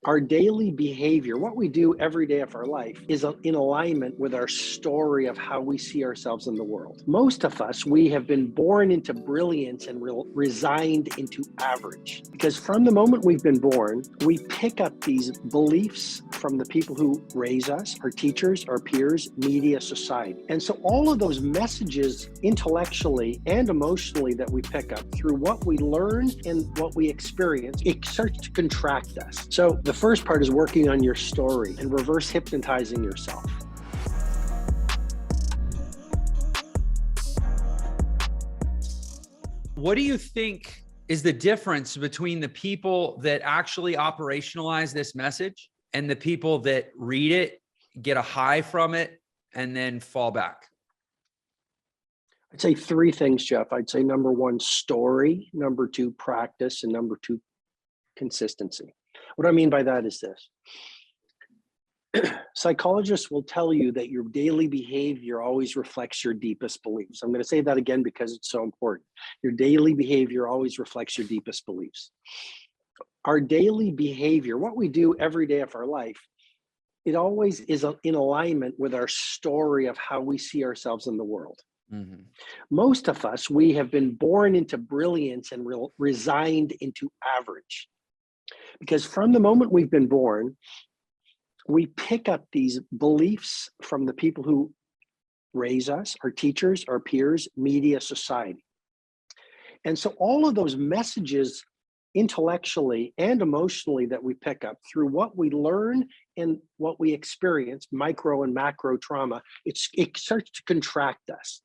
Our daily behavior, what we do every day of our life, is in alignment with our story of how we see ourselves in the world. Most of us, we have been born into brilliance and resigned into average. Because from the moment we've been born, we pick up these beliefs from the people who raise us, our teachers, our peers, media, society. And so all of those messages intellectually and emotionally that we pick up through what we learn and what we experience, it starts to contract us. So the first part is working on your story and reverse hypnotizing yourself. What do you think is the difference between the people that actually operationalize this message and the people that read it, get a high from it, and then fall back? I'd say three things, Jeff. I'd say number one, story, number two, practice, and number two, consistency. What I mean by that is this. Psychologists will tell you that your daily behavior always reflects your deepest beliefs. I'm going to say that again because it's so important. Your daily behavior always reflects your deepest beliefs. Our daily behavior, what we do every day of our life, it always is in alignment with our story of how we see ourselves in the world. Mm-hmm. Most of us, we have been born into brilliance and resigned into average. Because from the moment we've been born, we pick up these beliefs from the people who raise us, our teachers, our peers, media, society. And so all of those messages intellectually and emotionally that we pick up through what we learn and what we experience, micro and macro trauma, it starts to contract us.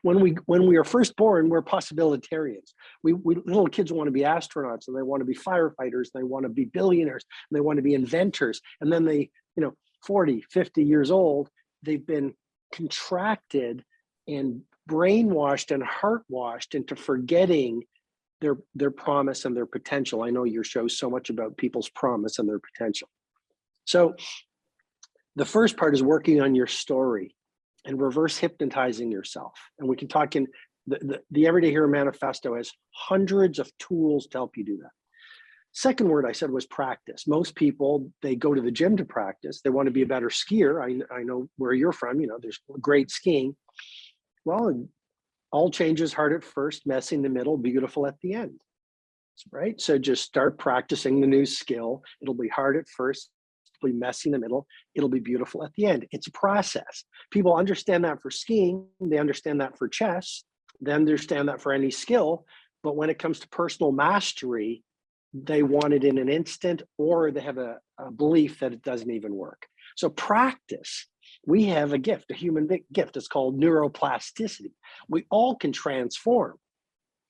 When we are first born, we're possibilitarians. We little kids want to be astronauts, and they want to be firefighters, and they want to be billionaires, and they want to be inventors. And then they, 40, 50 years old, they've been contracted and brainwashed and heart-washed into forgetting their promise and their potential. I know your show's so much about people's promise and their potential. So the first part is working on your story and reverse hypnotizing yourself. And we can talk in the Everyday Hero Manifesto has hundreds of tools to help you do that. Second word I said was practice. Most people, they go to the gym to practice. They want to be a better skier. I know where you're from, there's great skiing. Well, all change is hard at first, messy in the middle, beautiful at the end, right? So just start practicing the new skill. It'll be hard at first, be messy in the middle, it'll be beautiful at the end. It's a process. People understand that for skiing, they understand that for chess, they understand that for any skill, but when it comes to personal mastery, they want it in an instant, or they have a belief that it doesn't even work. So practice. We have a gift, a human gift. It's called neuroplasticity. We all can transform.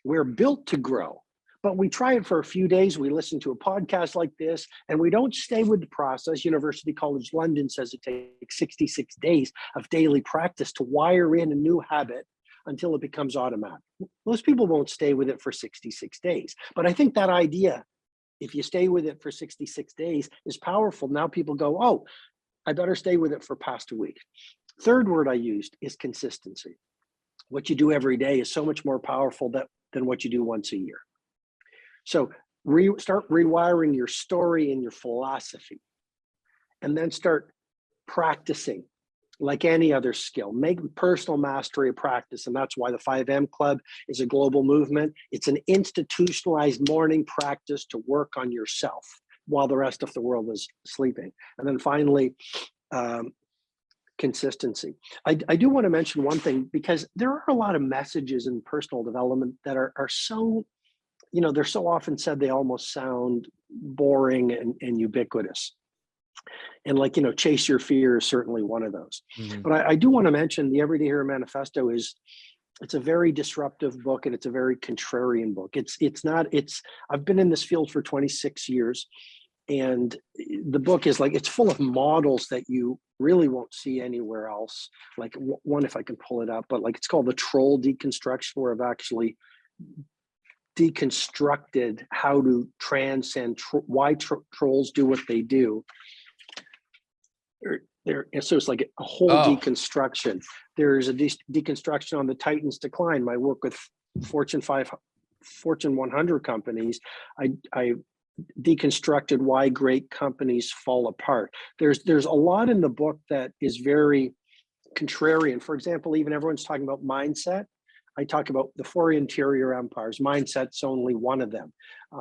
We're built to grow. But we try it for a few days. We listen to a podcast like this, and we don't stay with the process. University College London says it takes 66 days of daily practice to wire in a new habit until it becomes automatic. Most people won't stay with it for 66 days. But I think that idea, if you stay with it for 66 days, is powerful. Now people go, oh, I better stay with it for past a week. Third word I used is consistency. What you do every day is so much more powerful than what you do once a year. So start rewiring your story and your philosophy, and then start practicing like any other skill. Make personal mastery a practice, and that's why the 5M Club is a global movement. It's an institutionalized morning practice to work on yourself while the rest of the world is sleeping. And then finally, consistency. I do want to mention one thing, because there are a lot of messages in personal development that are so, they're so often said they almost sound boring and ubiquitous. And chase your fear is certainly one of those. Mm-hmm. But I do want to mention the Everyday Hero Manifesto it's a very disruptive book, and it's a very contrarian book. I've been in this field for 26 years, and the book is it's full of models that you really won't see anywhere else. Like one, if I can pull it up, but it's called the troll deconstruction, where I've actually deconstructed how to transcend why trolls do what they do. So it's like a whole deconstruction. There's a deconstruction on the Titans decline. My work with Fortune 100 companies, I deconstructed why great companies fall apart. There's a lot in the book that is very contrarian. For example, even everyone's talking about mindset. I talk about the four interior empires. Mindset's only one of them.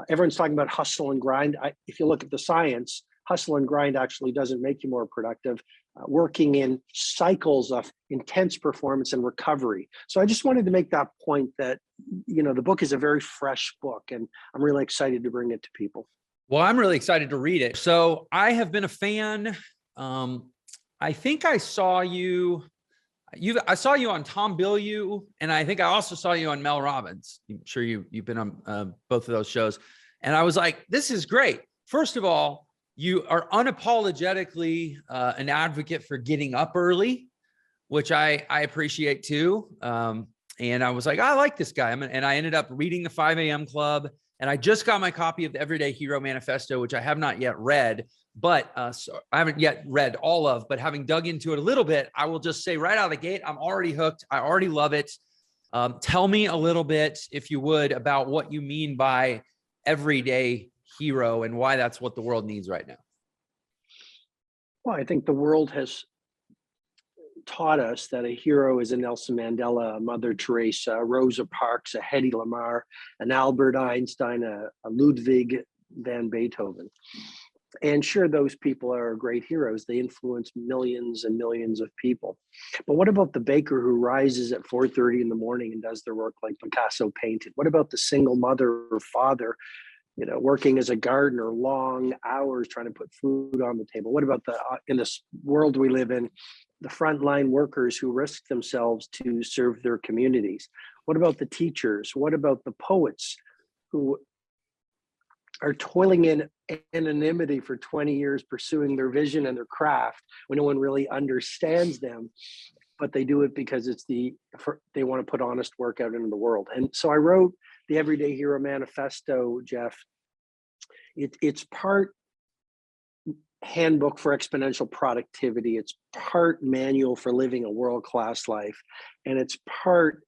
Everyone's talking about hustle and grind. If you look at the science, hustle and grind actually doesn't make you more productive. Working in cycles of intense performance and recovery. So I just wanted to make that point that, the book is a very fresh book, and I'm really excited to bring it to people. Well, I'm really excited to read it. So I have been a fan. I think I saw you. I saw you on Tom Bilyeu, and I think I also saw you on Mel Robbins. I'm sure you've been on both of those shows. And I was like, this is great. First of all, you are unapologetically an advocate for getting up early, which I appreciate too. And I was like, I like this guy. And I ended up reading the 5 a.m. Club. And I just got my copy of the Everyday Hero Manifesto, which I have not yet read, but so I haven't yet read all of, but having dug into it a little bit, I will just say right out of the gate, I'm already hooked. I already love it. Tell me a little bit, if you would, about what you mean by everyday hero and why that's what the world needs right now. Well, I think the world has taught us that a hero is a Nelson Mandela, a Mother Teresa, a Rosa Parks, a Hedy Lamarr, an Albert Einstein, a Ludwig van Beethoven. And sure, those people are great heroes. They influence millions and millions of people. But what about the baker who rises at 4:30 in the morning and does their work like Picasso painted? What about the single mother or father, working as a gardener, long hours trying to put food on the table? What about in this world we live in, the frontline workers who risk themselves to serve their communities? What about the teachers? What about the poets who are toiling in anonymity for 20 years, pursuing their vision and their craft when no one really understands them, but they do it because they want to put honest work out into the world? And so I wrote the Everyday Hero Manifesto, Jeff. It's part handbook for exponential productivity. It's part manual for living a world-class life. And it's part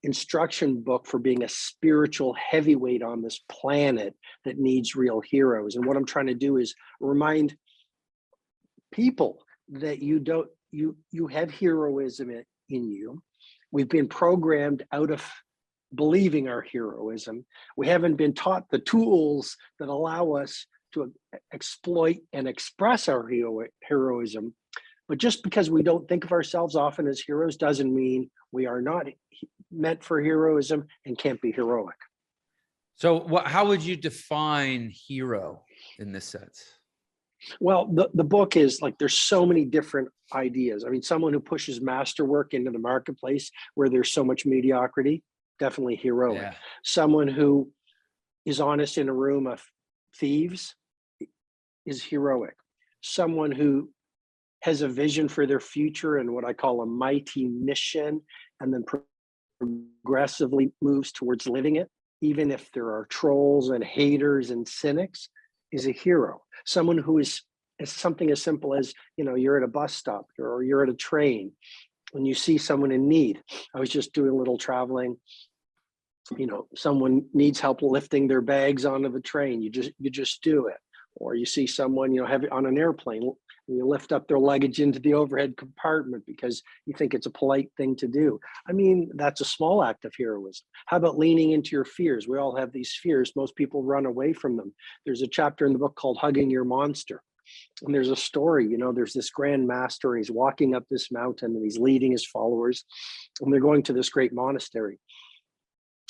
instruction book for being a spiritual heavyweight on this planet that needs real heroes. And what I'm trying to do is remind people that you have heroism in you. We've been programmed out of believing our heroism. We haven't been taught the tools that allow us to exploit and express our heroism. But just because we don't think of ourselves often as heroes doesn't mean we are not meant for heroism and can't be heroic. So how would you define hero in this sense? Well, the book is like, there's so many different ideas. I mean, someone who pushes masterwork into the marketplace where there's so much mediocrity, definitely heroic. Yeah. Someone who is honest in a room of thieves is heroic. Someone who has a vision for their future and what I call a mighty mission, and then progressively moves towards living it, even if there are trolls and haters and cynics, is a hero. Someone who is something as simple as, you're at a bus stop or you're at a train and you see someone in need. I was just doing a little traveling. Someone needs help lifting their bags onto the train. You just do it. Or you see someone, heavy on an airplane, and you lift up their luggage into the overhead compartment because you think it's a polite thing to do. I mean, that's a small act of heroism. How about leaning into your fears? We all have these fears. Most people run away from them. There's a chapter in the book called Hugging Your Monster. And there's a story, there's this grand master, and he's walking up this mountain and he's leading his followers, and they're going to this great monastery.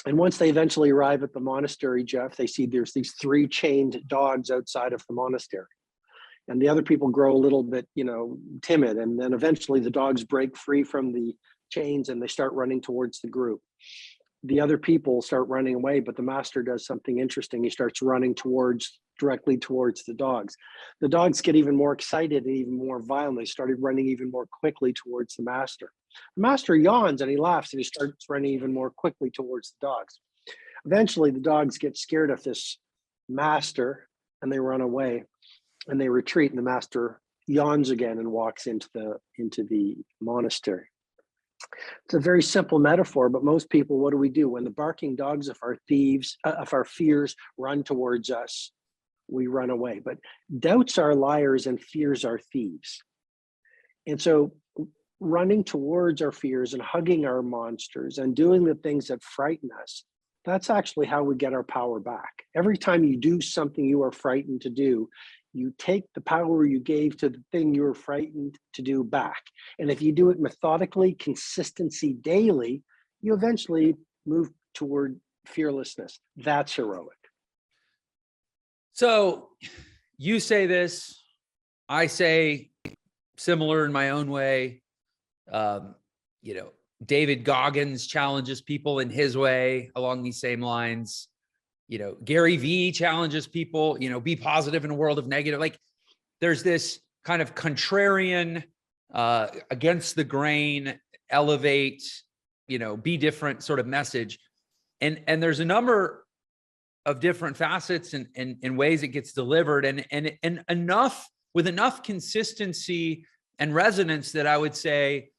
And once they eventually arrive at the monastery, Jeff, they see there's these 3 chained dogs outside of the monastery. And the other people grow a little bit, timid. And then eventually the dogs break free from the chains and they start running towards the group. The other people start running away, but the master does something interesting. He starts running directly towards the dogs. The dogs get even more excited and even more violent. They started running even more quickly towards the master. The master yawns and he laughs and he starts running even more quickly towards the dogs. Eventually, the dogs get scared of this master and they run away and they retreat, and the master yawns again and walks into the monastery. It's a very simple metaphor, but most people, what do? When the barking dogs of our fears run towards us, we run away. But doubts are liars and fears are thieves. And so running towards our fears and hugging our monsters and doing the things that frighten us, that's actually how we get our power back. Every time you do something you are frightened to do, you take the power you gave to the thing you were frightened to do back. And if you do it methodically, consistency daily, you eventually move toward fearlessness. That's heroic. So you say this, I say similar in my own way. You know, David Goggins challenges people in his way along these same lines. You know, Gary Vee challenges people, you know, be positive in a world of negative. Like there's this kind of contrarian, against the grain, elevate, you know, be different sort of message. And there's a number of different facets and ways it gets delivered and enough with enough consistency and resonance that I would say,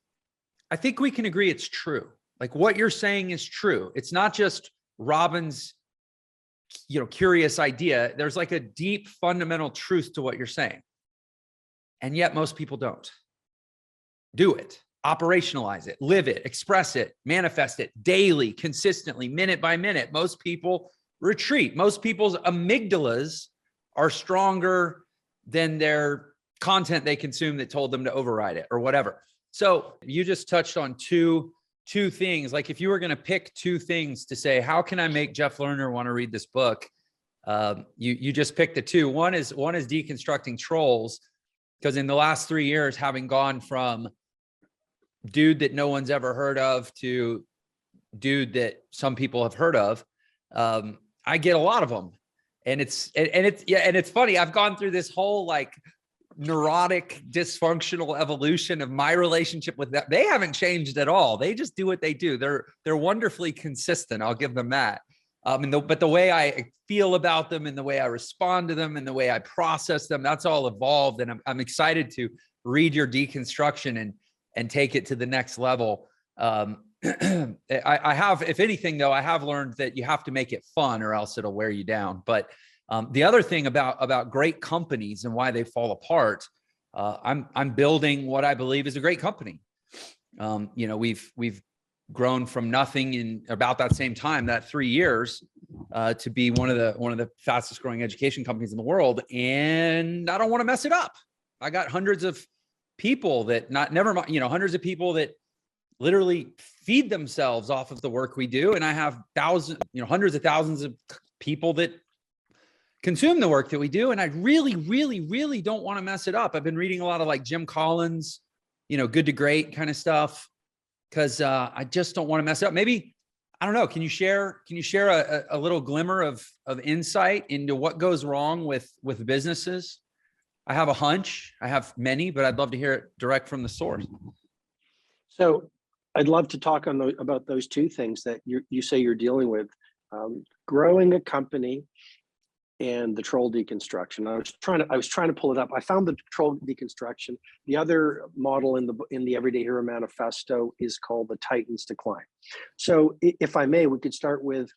I think we can agree it's true. Like what you're saying is true. It's not just Robin's, you know, curious idea. There's like a deep fundamental truth to what you're saying. And yet most people don't do it, operationalize it, live it, express it, manifest it daily, consistently, minute by minute. Most people retreat. Most people's amygdalas are stronger than their content they consume that told them to override it or whatever. So you just touched on two things. Like if you were going to pick two things to say, how can I make Jeff Lerner want to read this book? You just picked the two. One is deconstructing trolls, because in the last 3 years, having gone from dude that no one's ever heard of to dude that some people have heard of, I get a lot of them. And it's funny. I've gone through this whole like neurotic, dysfunctional evolution of my relationship with them. They haven't changed at all. They just do what they do. They're wonderfully consistent. I'll give them that. But the way I feel about them and the way I respond to them and the way I process them, that's all evolved. And I'm excited to read your deconstruction and take it to the next level. I have, if anything though, I have learned that you have to make it fun or else it'll wear you down. But the other thing about great companies and why they fall apart, I'm building what I believe is a great company. You know, we've grown from nothing in about that same time, that 3 years, to be one of the fastest growing education companies in the world. And I don't want to mess it up. I got hundreds of people that hundreds of people that literally feed themselves off of the work we do. And I have hundreds of thousands of people that consume the work that we do. And I really, really, really don't want to mess it up. I've been reading a lot of like Jim Collins, good to great kind of stuff, because I just don't want to mess it up. Maybe, I don't know. Can you share a little glimmer of insight into what goes wrong with businesses? I have a hunch. I have many, but I'd love to hear it direct from the source. So I'd love to talk about those two things that you say you're dealing with, growing a company and the troll deconstruction. I was trying to pull it up. I found the troll deconstruction. The other model in the Everyday Hero Manifesto is called the Titan's Decline. So if I may, we could start with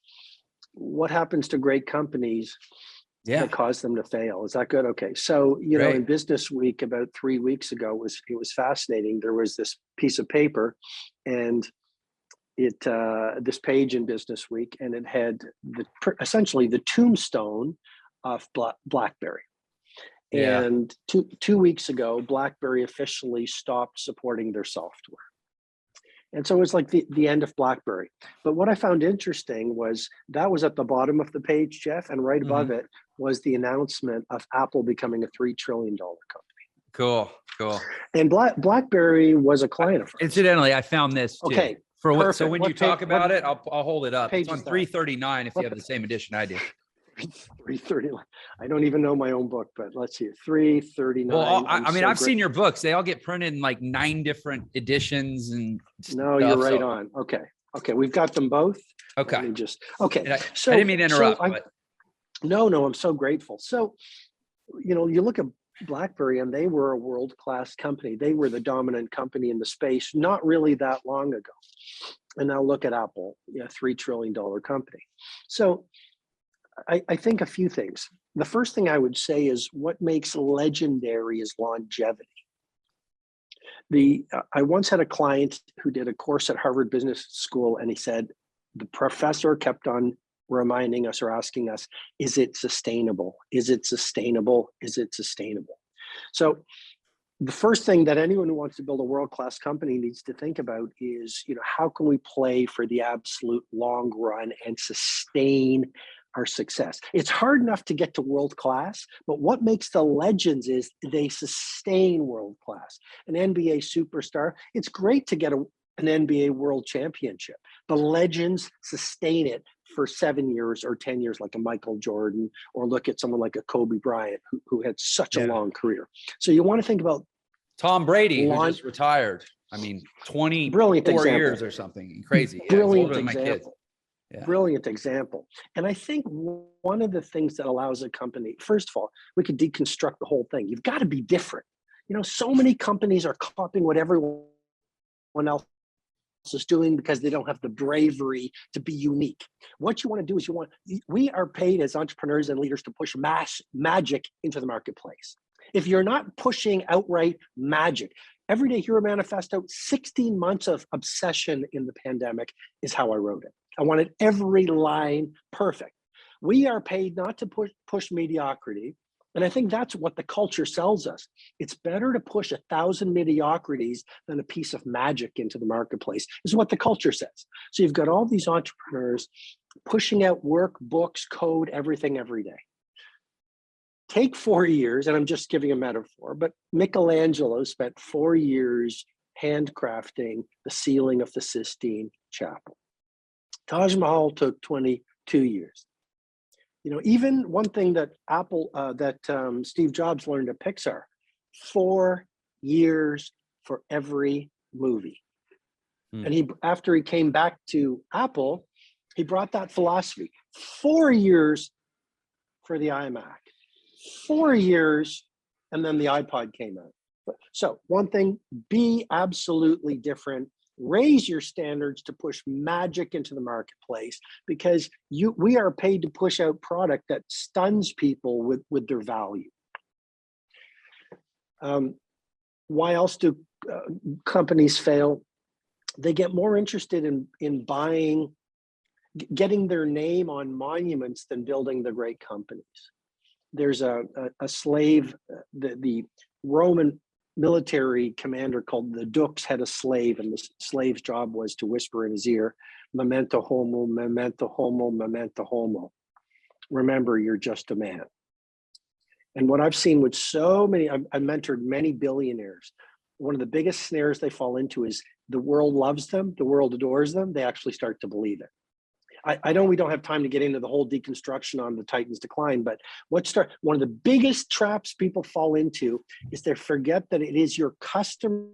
what happens to great companies that cause them to fail. Is that good? Okay. So, in Business Week about 3 weeks ago, it was fascinating. There was this piece of paper and this page in Business Week, and it had essentially the tombstone of BlackBerry. Yeah. And two weeks ago, BlackBerry officially stopped supporting their software. And so it was like the end of BlackBerry. But what I found interesting was that was at the bottom of the page, Jeff, and right above it was the announcement of Apple becoming a $3 trillion company. Cool. And BlackBerry was a client of ours. Incidentally, I found this too. Okay. So when you talk about it, I'll hold it up. It's on 339 if you have the same edition I do. 330. I don't even know my own book, but let's see. 339. Well, I've seen your books. They all get printed in like 9 different editions and no, you're right on. Okay. We've got them both. Okay. I didn't mean to interrupt. No, I'm so grateful. So, you look at BlackBerry and they were a world-class company. They were the dominant company in the space not really that long ago. And now look at Apple, $3 trillion company. So I think a few things. The first thing I would say is what makes legendary is longevity. I once had a client who did a course at Harvard Business School, and he said the professor kept on reminding us or asking us, is it sustainable? Is it sustainable? Is it sustainable? So the first thing that anyone who wants to build a world-class company needs to think about is, how can we play for the absolute long run and sustain our success? It's hard enough to get to world-class, but what makes the legends is they sustain world-class. An NBA superstar, it's great to get an NBA world championship. The legends sustain it for 7 years or 10 years, like a Michael Jordan, or look at someone like a Kobe Bryant, who had such a long career. So you want to think about Tom Brady, who just retired. I mean, 24 years or something crazy. Yeah, brilliant example. Yeah. Brilliant example. And I think one of the things that allows a company, first of all, we could deconstruct the whole thing. You've got to be different. So many companies are copying what everyone else is doing because they don't have the bravery to be unique. What you want to do is we are paid as entrepreneurs and leaders to push magic into the marketplace. If you're not pushing outright magic, Everyday Hero Manifesto, 16 months of obsession in the pandemic is how I wrote it. I wanted every line perfect. We are paid not to push mediocrity. And I think that's what the culture sells us. It's better to push 1,000 mediocrities than a piece of magic into the marketplace, is what the culture says. So you've got all these entrepreneurs pushing out work, books, code, everything every day. Take 4 years, and I'm just giving a metaphor, but Michelangelo spent 4 years handcrafting the ceiling of the Sistine Chapel. Taj Mahal took 22 years. Even one thing that Steve Jobs learned at Pixar, 4 years for every movie. And after he came back to Apple, he brought that philosophy. 4 years for the iMac, 4 years, and then the iPod came out. So one thing, be absolutely different. Raise your standards to push magic into the marketplace, because we are paid to push out product that stuns people with their value. Why else do companies fail? They get more interested in getting their name on monuments than building the great companies. There's a slave, the Roman military commander called the Dux had a slave, and the slave's job was to whisper in his ear, memento homo, memento homo, memento homo. Remember, you're just a man. And what I've seen with so many, I've mentored many billionaires. One of the biggest snares they fall into is the world loves them, the world adores them. They actually start to believe it. I know we don't have time to get into the whole deconstruction on the Titan's decline, but one of the biggest traps people fall into is they forget that it is your customers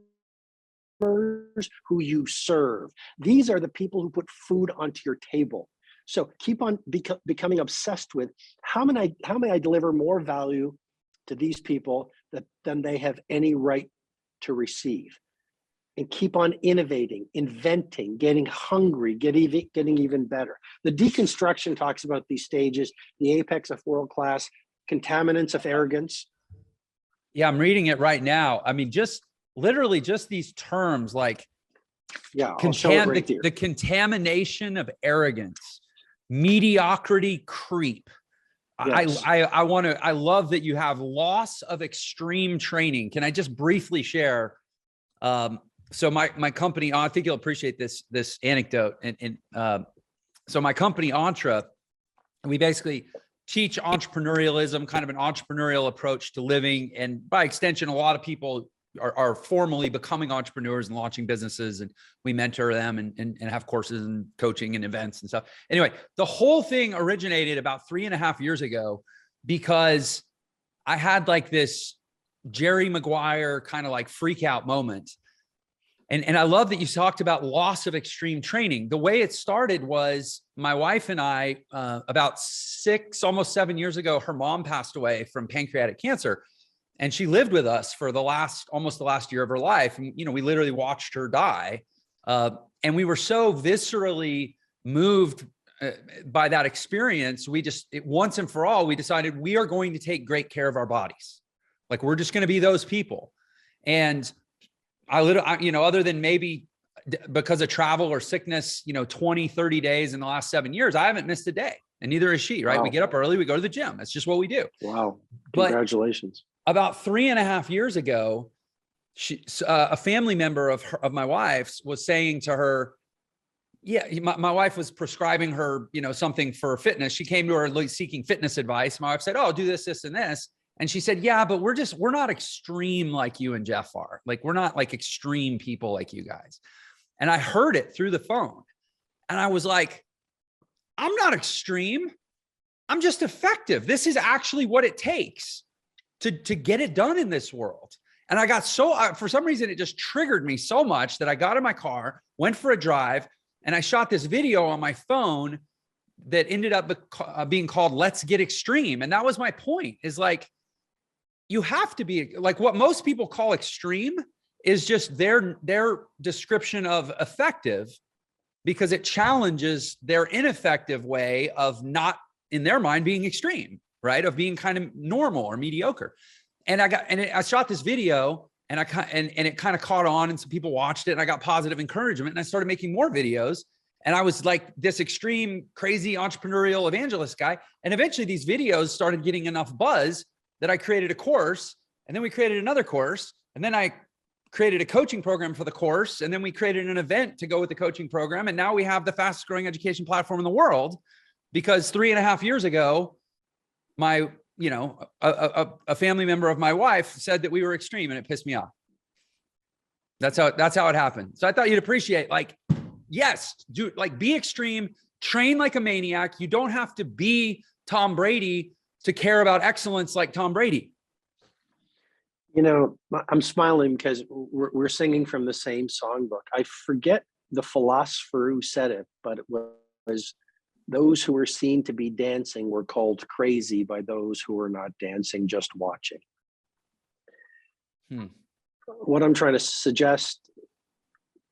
who you serve. These are the people who put food onto your table. So keep on becoming obsessed with how may I deliver more value to these people than they have any right to receive. And keep on innovating, inventing, getting hungry, getting even better. The deconstruction talks about these stages, the apex of world-class, contaminants of arrogance. Yeah, I'm reading it right now. I mean, literally these terms like the contamination of arrogance, mediocrity creep. Yes. I love that you have loss of extreme training. Can I just briefly share? So my company, I think you'll appreciate this anecdote. And so my company, Entre, we basically teach entrepreneurialism, kind of an entrepreneurial approach to living. And by extension, a lot of people are formally becoming entrepreneurs and launching businesses, and we mentor them and have courses and coaching and events and stuff. Anyway, the whole thing originated about 3.5 years ago because I had like this Jerry Maguire kind of like freak out moment. And I love that you talked about loss of extreme training. The way it started was my wife and I, about almost 7 years ago, her mom passed away from pancreatic cancer. And she lived with us for almost the last year of her life. And, we literally watched her die. And we were so viscerally moved by that experience, once and for all, we decided we are going to take great care of our bodies. Like, we're just going to be those people. And other than maybe because of travel or sickness, 20, 30 days in the last 7 years, I haven't missed a day, and neither has she, right? Wow. We get up early, we go to the gym. That's just what we do. Wow. Congratulations. But about 3.5 years ago, a family member of my wife's was saying to her, my wife was prescribing her, something for fitness. She came to her seeking fitness advice. My wife said, "Oh, do this, this, and this." And she said, "Yeah, but we're not extreme like you and Jeff are. Like, we're not like extreme people like you guys." And I heard it through the phone. And I was like, I'm not extreme. I'm just effective. This is actually what it takes to get it done in this world. And I got for some reason, it just triggered me so much that I got in my car, went for a drive, and I shot this video on my phone that ended up being called "Let's Get Extreme." And that was my point, is like, you have to be like, what most people call extreme is just their description of effective, because it challenges their ineffective way of not, in their mind, being extreme, right? Of being kind of normal or mediocre. And I shot this video, and it kind of caught on, and some people watched it, and I got positive encouragement, and I started making more videos. And I was like this extreme, crazy entrepreneurial evangelist guy. And eventually these videos started getting enough buzz that I created a course, and then we created another course, and then I created a coaching program for the course, and then we created an event to go with the coaching program. And now we have the fastest growing education platform in the world, because 3.5 years ago, a family member of my wife said that we were extreme, and it pissed me off. That's how it happened. So I thought you'd appreciate, like, yes, be extreme, train like a maniac. You don't have to be Tom Brady to care about excellence like Tom Brady. I'm smiling because we're singing from the same songbook. I forget the philosopher who said it, but it was, those who were seen to be dancing were called crazy by those who were not dancing, just watching. What I'm trying to suggest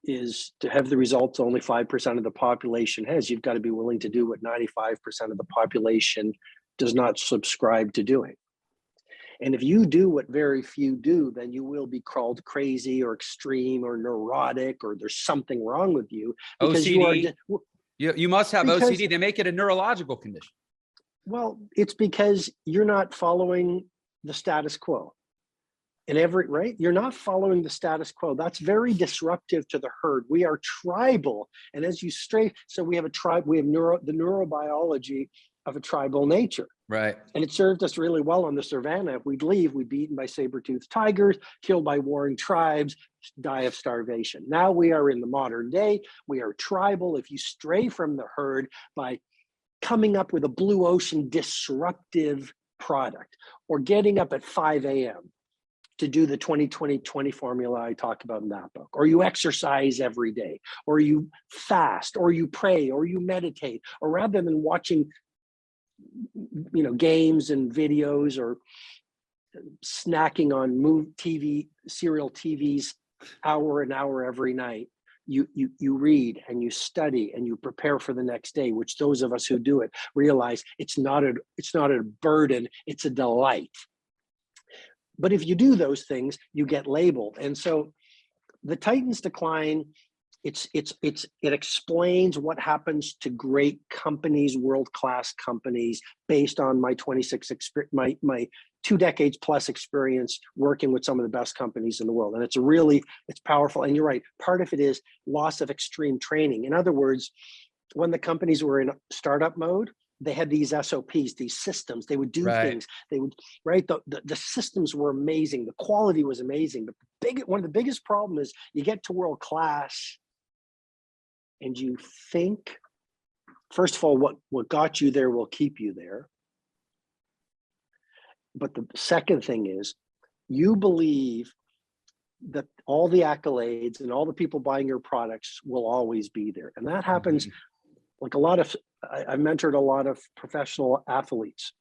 is, to have the results only 5% of the population has, you've got to be willing to do what 95% of the population does not subscribe to doing. And if you do what very few do, then you will be called crazy or extreme or neurotic, or there's something wrong with you. Because OCD. You must have OCD. They make it a neurological condition. Well, it's because you're not following the status quo. Right? You're not following the status quo. That's very disruptive to the herd. We are tribal. And as you so we have a tribe, we have the neurobiology of a tribal nature. Right. And it served us really well on the savannah. If we'd leave, we'd be eaten by saber-toothed tigers, killed by warring tribes, die of starvation. Now we are in the modern day. We are tribal. If you stray from the herd by coming up with a blue ocean disruptive product, or getting up at 5 a.m. to do the 20-20-20 formula I talk about in that book, or you exercise every day, or you fast, or you pray, or you meditate, or rather than watching games and videos, or snacking on serial TVs hour and hour every night, you read and you study and you prepare for the next day, which those of us who do it realize it's not a burden, it's a delight. But if you do those things, you get labeled. And so the Titans decline, it explains what happens to great companies, world-class companies, based on my 2 decades plus experience working with some of the best companies in the world. And it's powerful. And you're right, part of it is loss of extreme training. In other words, when the companies were in startup mode, they had these SOPs, these systems. They would do things. They would, right? The systems were amazing. The quality was amazing. But one of the biggest problems is you get to world class and you think, first of all, what got you there will keep you there. But the second thing is, you believe that all the accolades and all the people buying your products will always be there. And that happens like I've mentored a lot of professional athletes.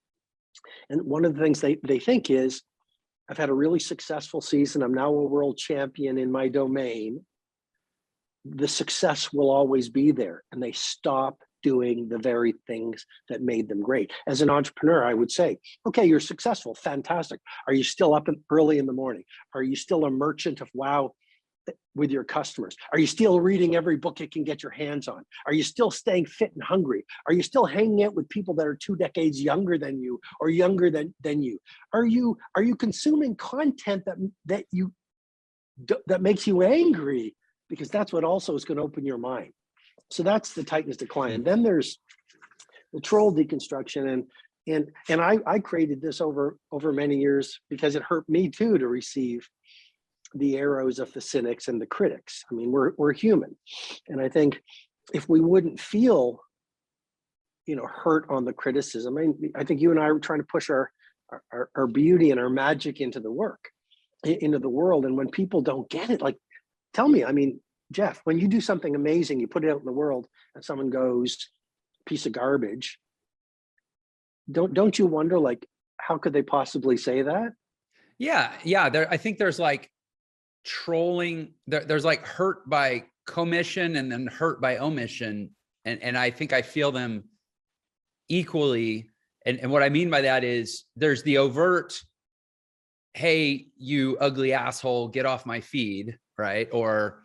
And one of the things they think is, I've had a really successful season. I'm now a world champion in my domain. The success will always be there. And they stop doing the very things that made them great. As an entrepreneur, I would say, okay, you're successful, fantastic. Are you still up early in the morning? Are you still a merchant of wow with your customers? Are you still reading every book you can get your hands on? Are you still staying fit and hungry? Are you still hanging out with people that are 2 decades younger than you or younger than you? Are you consuming content that makes you angry? Because that's what also is going to open your mind. So that's the tightness decline. And then there's the troll deconstruction. And I created this over many years because it hurt me too to receive the arrows of the cynics and the critics. I mean, we're human. And I think if we wouldn't feel, hurt on the criticism, I think you and I were trying to push our beauty and our magic into the world. And when people don't get it, like, tell me, Jeff, when you do something amazing, you put it out in the world and someone goes, piece of garbage, don't you wonder, like, how could they possibly say that? Yeah. I think there's like trolling, there's like hurt by commission and then hurt by omission. And I think I feel them equally. And what I mean by that is there's the overt, hey, you ugly asshole, get off my feed, right? Or,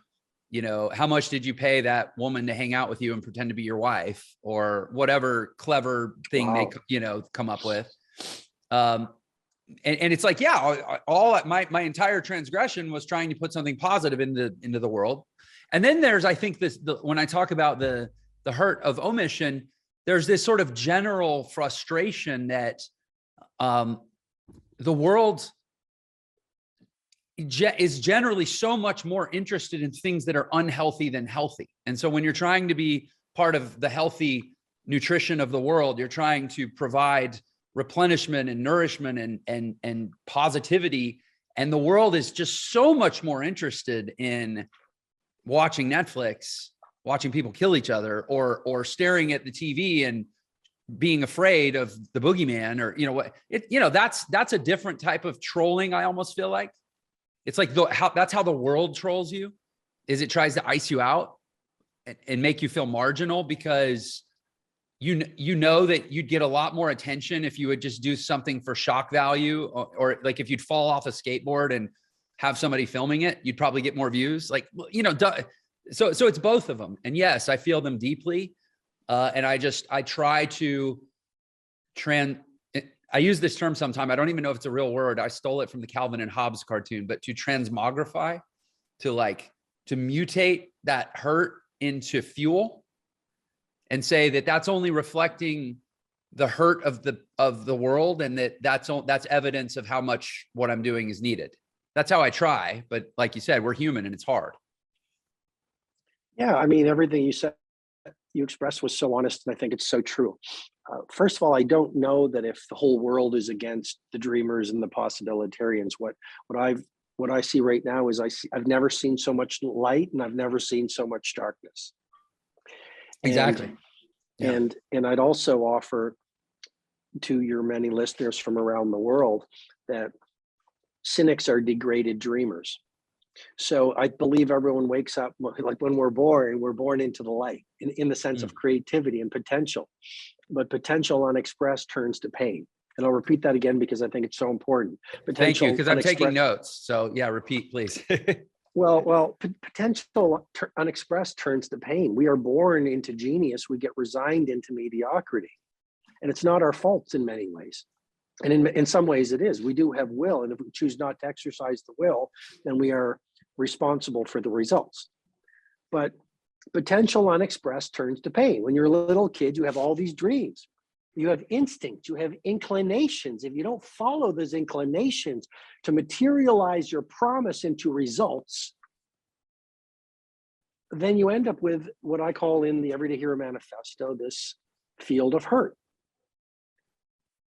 how much did you pay that woman to hang out with you and pretend to be your wife, or whatever clever thing they, come up with. And it's like, yeah, all my entire transgression was trying to put something positive into the world. And then there's, I think when I talk about the hurt of omission, there's this sort of general frustration that the world is generally so much more interested in things that are unhealthy than healthy. And so when you're trying to be part of the healthy nutrition of the world, you're trying to provide replenishment and nourishment and positivity. And the world is just so much more interested in watching Netflix, watching people kill each other, or staring at the TV and being afraid of the boogeyman, or, that's a different type of trolling. I almost feel like it's like that's how the world trolls you, is it tries to ice you out and make you feel marginal, because you know that you'd get a lot more attention if you would just do something for shock value, or like if you'd fall off a skateboard and have somebody filming it, you'd probably get more views. Like, so it's both of them. And yes, I feel them deeply. And I try to I use this term sometime. I don't even know if it's a real word. I stole it from the Calvin and Hobbes cartoon, but to transmogrify, to mutate that hurt into fuel, and say that that's only reflecting the hurt of the world, and that's evidence of how much what I'm doing is needed. That's how I try. But like you said, we're human and it's hard. Yeah. Everything you expressed was so honest, and I think it's so true. First of all, I don't know that if the whole world is against the dreamers and the possibilitarians. What I see right now is I've never seen so much light, and I've never seen so much darkness. Exactly. And I'd also offer to your many listeners from around the world that cynics are degraded dreamers. So I believe everyone wakes up, like when we're born into the light in the sense of creativity and potential, but potential unexpressed turns to pain. And I'll repeat that again because I think it's so important. Thank you, because I'm taking notes. So yeah, repeat, please. Well, potential unexpressed turns to pain. We are born into genius. We get resigned into mediocrity. And it's not our faults in many ways. And in some ways it is. We do have will. And if we choose not to exercise the will, then we are responsible for the results. But potential unexpressed turns to pain. When you're a little kid, you have all these dreams. You have instincts, you have inclinations. If you don't follow those inclinations to materialize your promise into results, then you end up with what I call in the Everyday Hero Manifesto, this field of hurt.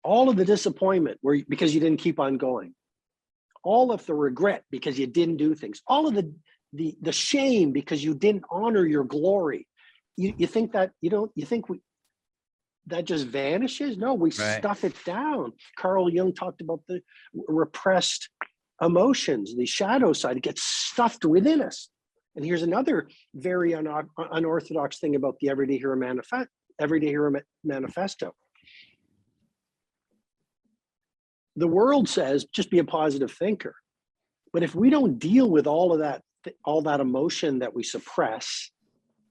All of the disappointment because you didn't keep on going. All of the regret because you didn't do things. All of the shame because you didn't honor your glory. You think that, that just vanishes? No, we stuff it down. Carl Jung talked about the repressed emotions, the shadow side. It gets stuffed within us. And here's another very unorthodox thing about the Everyday Hero Everyday Hero Manifesto. The world says just be a positive thinker. But if we don't deal with all that emotion that we suppress,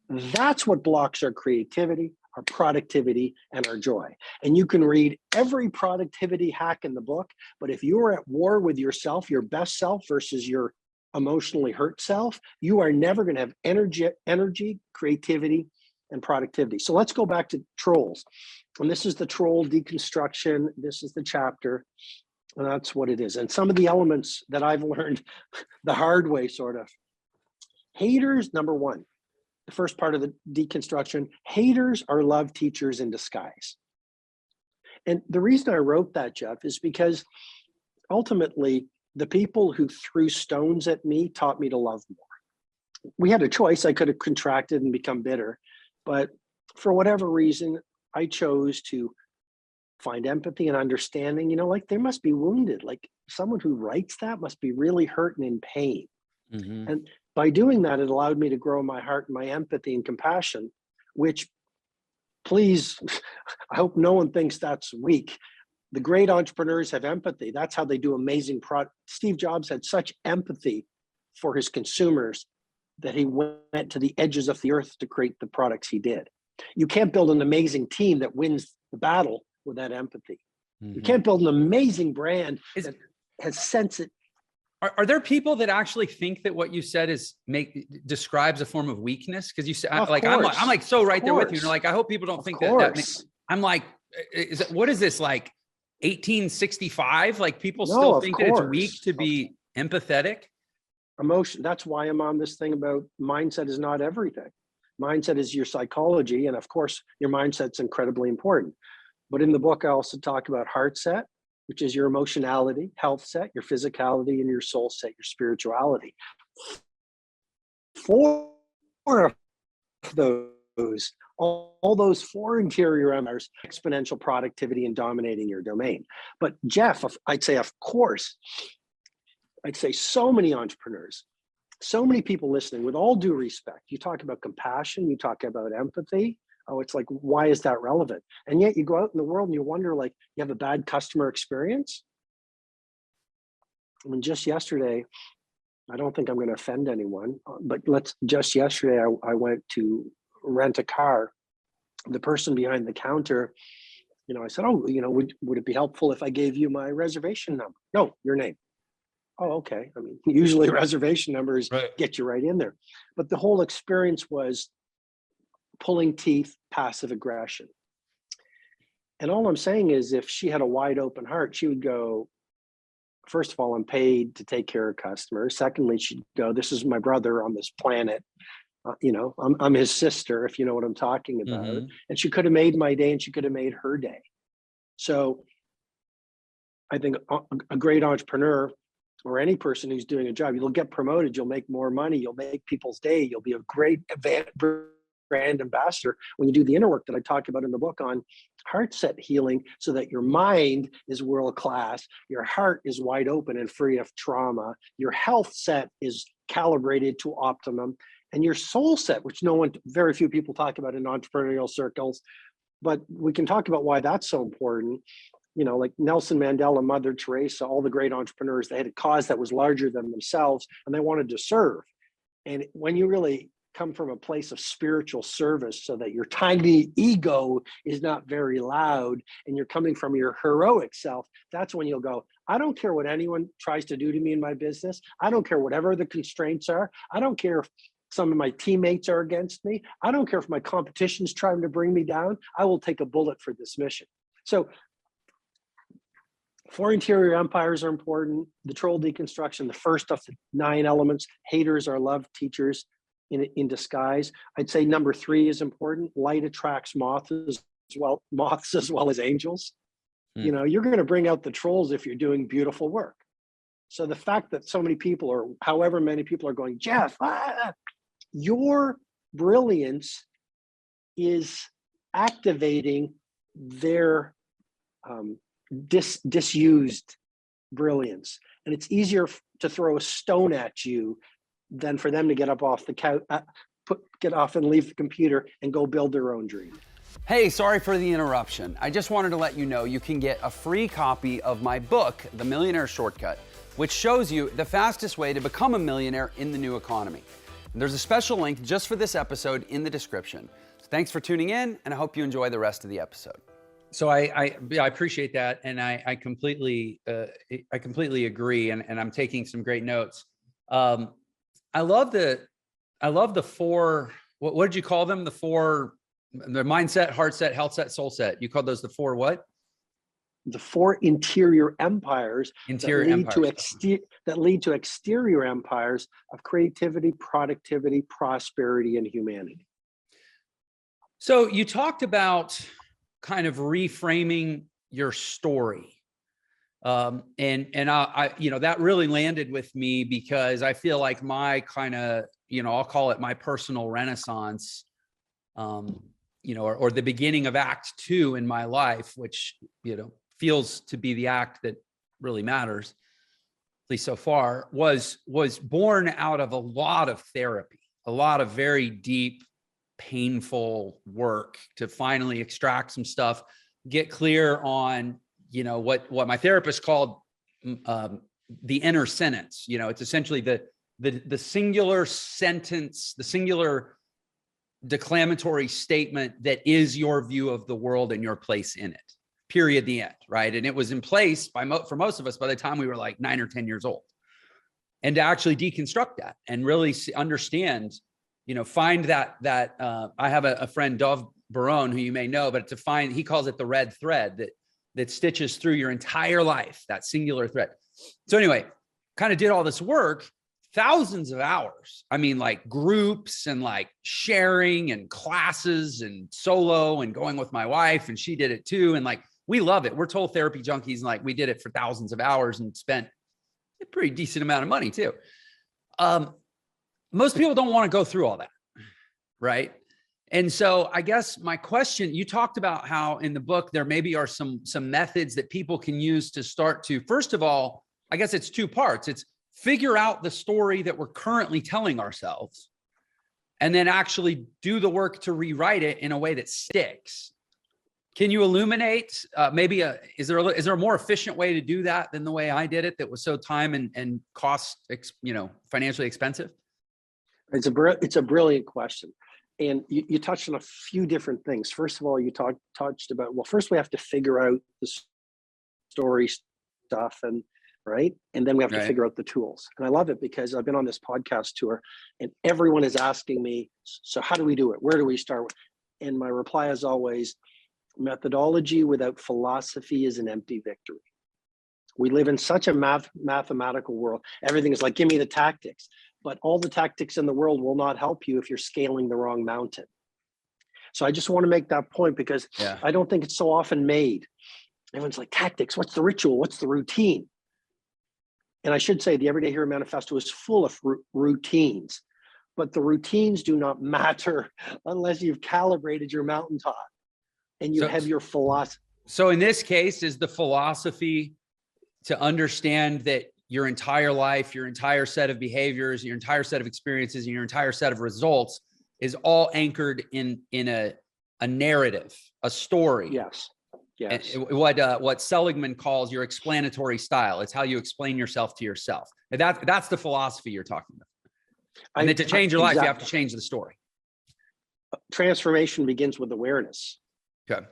that's what blocks our creativity, our productivity, and our joy. And you can read every productivity hack in the book, but if you're at war with yourself, your best self versus your emotionally hurt self, you are never going to have energy, creativity, and productivity. So let's go back to trolls. And this is the troll deconstruction. This is the chapter. And that's what it is. And some of the elements that I've learned the hard way, sort of. Haters, number one, the first part of the deconstruction, haters are love teachers in disguise. And the reason I wrote that, Jeff, is because ultimately the people who threw stones at me taught me to love more. We had a choice. I could have contracted and become bitter, but for whatever reason, I chose to find empathy and understanding. You know, like they must be wounded. Like someone who writes that must be really hurt and in pain. Mm-hmm. And by doing that, it allowed me to grow my heart and my empathy and compassion, which, please, I hope no one thinks that's weak. The great entrepreneurs have empathy. That's how they do amazing product. Steve Jobs had such empathy for his consumers that he went to the edges of the earth to create the products he did. You can't build an amazing team that wins the battle without empathy. Mm-hmm. You can't build an amazing brand that has sense. Are there people that actually think that what you said describes a form of weakness? Because you said, I'm like so right there with you. You're like, I hope people don't think that. I'm like, what is this, like 1865? Like people still think that it's weak to be empathetic? Emotion. That's why I'm on this thing about mindset is not everything. Mindset is your psychology. And of course, your mindset's incredibly important. But in the book, I also talk about heart set, which is your emotionality, health set, your physicality, and your soul set, your spirituality. Four of those, all those four interior empires, exponential productivity and dominating your domain. But Jeff, I'd say, of course, I'd say so many entrepreneurs, so many people listening, with all due respect, you talk about compassion, you talk about empathy. Oh, it's like, why is that relevant? And yet you go out in the world and you wonder, like, you have a bad customer experience. I mean, just yesterday, I don't think I'm going to offend anyone, but just yesterday, I went to rent a car. The person behind the counter, you know, I said, oh, you know, would it be helpful if I gave you my reservation number? No, your name. Oh, okay. I mean, usually reservation numbers get you right in there. But the whole experience was pulling teeth, passive aggression. And all I'm saying is, if she had a wide open heart, she would go, first of all, I'm paid to take care of customers. Secondly, she'd go, this is my brother on this planet. You know, I'm his sister, if you know what I'm talking about. Mm-hmm. And she could have made my day and she could have made her day. So I think a great entrepreneur, or any person who's doing a job, you'll get promoted, you'll make more money, you'll make people's day, you'll be a great brand ambassador when you do the inner work that I talk about in the book on heart set healing, so that your mind is world class, your heart is wide open and free of trauma, your health set is calibrated to optimum, and your soul set, which very few people talk about in entrepreneurial circles, but we can talk about why that's so important. You know, like Nelson Mandela, Mother Teresa, all the great entrepreneurs, they had a cause that was larger than themselves and they wanted to serve. And when you really come from a place of spiritual service, so that your tiny ego is not very loud and you're coming from your heroic self, that's when you'll go, I don't care what anyone tries to do to me in my business. I don't care whatever the constraints are. I don't care if some of my teammates are against me. I don't care if my competition's trying to bring me down. I will take a bullet for this mission. So 4 interior empires are important. The troll deconstruction, the first of the 9 elements. Haters are love teachers in disguise. I'd say number 3 is important. Light attracts moths as well as angels. You know, you're going to bring out the trolls if you're doing beautiful work. So the fact that so many people, or however many people, are going, Jeff, your brilliance is activating their disused brilliance. And it's easier to throw a stone at you than for them to get up off the couch, get off and leave the computer and go build their own dream. Hey, sorry for the interruption. I just wanted to let you know you can get a free copy of my book, The Millionaire Shortcut, which shows you the fastest way to become a millionaire in the new economy. And there's a special link just for this episode in the description. So thanks for tuning in, and I hope you enjoy the rest of the episode. So I appreciate that, and I completely agree, and I'm taking some great notes. I love the four. What did you call them? The mindset, heart set, health set, soul set. You called those the four what? The four interior empires that lead to exterior empires of creativity, productivity, prosperity, and humanity. So you talked about kind of reframing your story. And I, that really landed with me because I feel like my kind of, I'll call it my personal renaissance, or the beginning of act 2 in my life, which, feels to be the act that really matters, at least so far, was born out of a lot of therapy, a lot of very deep, painful work to finally extract some stuff, get clear on, what my therapist called the inner sentence. It's essentially the singular sentence, the singular declamatory statement that is your view of the world and your place in it, period, the end, right? And it was in place for most of us by the time we were like 9 or 10 years old. And to actually deconstruct that and really understand, find that I have a friend, Dov Barone, who you may know, but he calls it the red thread that stitches through your entire life, that singular thread. So anyway, kind of did all this work, thousands of hours. I mean, like groups and like sharing and classes and solo and going with my wife, and she did it too. And like, we love it. We're total therapy junkies. And like, we did it for thousands of hours and spent a pretty decent amount of money too. Most people don't want to go through all that, right? And so I guess my question, you talked about how in the book, there maybe are some methods that people can use to start to, first of all, I guess it's 2 parts. It's figure out the story that we're currently telling ourselves, and then actually do the work to rewrite it in a way that sticks. Can you illuminate is there a more efficient way to do that than the way I did it that was so time and cost, financially expensive? It's a brilliant question. And you touched on a few different things. First of all, you touched about, first we have to figure out the story stuff, and then we have to figure out the tools. And I love it because I've been on this podcast tour and everyone is asking me, so how do we do it? Where do we start? And my reply is always, methodology without philosophy is an empty victory. We live in such a mathematical world. Everything is like, give me the tactics. But all the tactics in the world will not help you if you're scaling the wrong mountain. So I just want to make that point because I don't think it's so often made. Everyone's like, tactics, what's the ritual? What's the routine? And I should say the Everyday Hero Manifesto is full of routines, but the routines do not matter unless you've calibrated your mountaintop and you have your philosophy. So in this case, is the philosophy to understand that your entire life, your entire set of behaviors, your entire set of experiences, and your entire set of results is all anchored in a narrative, a story. Yes. Yes. What Seligman calls your explanatory style. It's how you explain yourself to yourself. And that's the philosophy you're talking about. And then to change your life, you have to change the story. Transformation begins with awareness. Okay.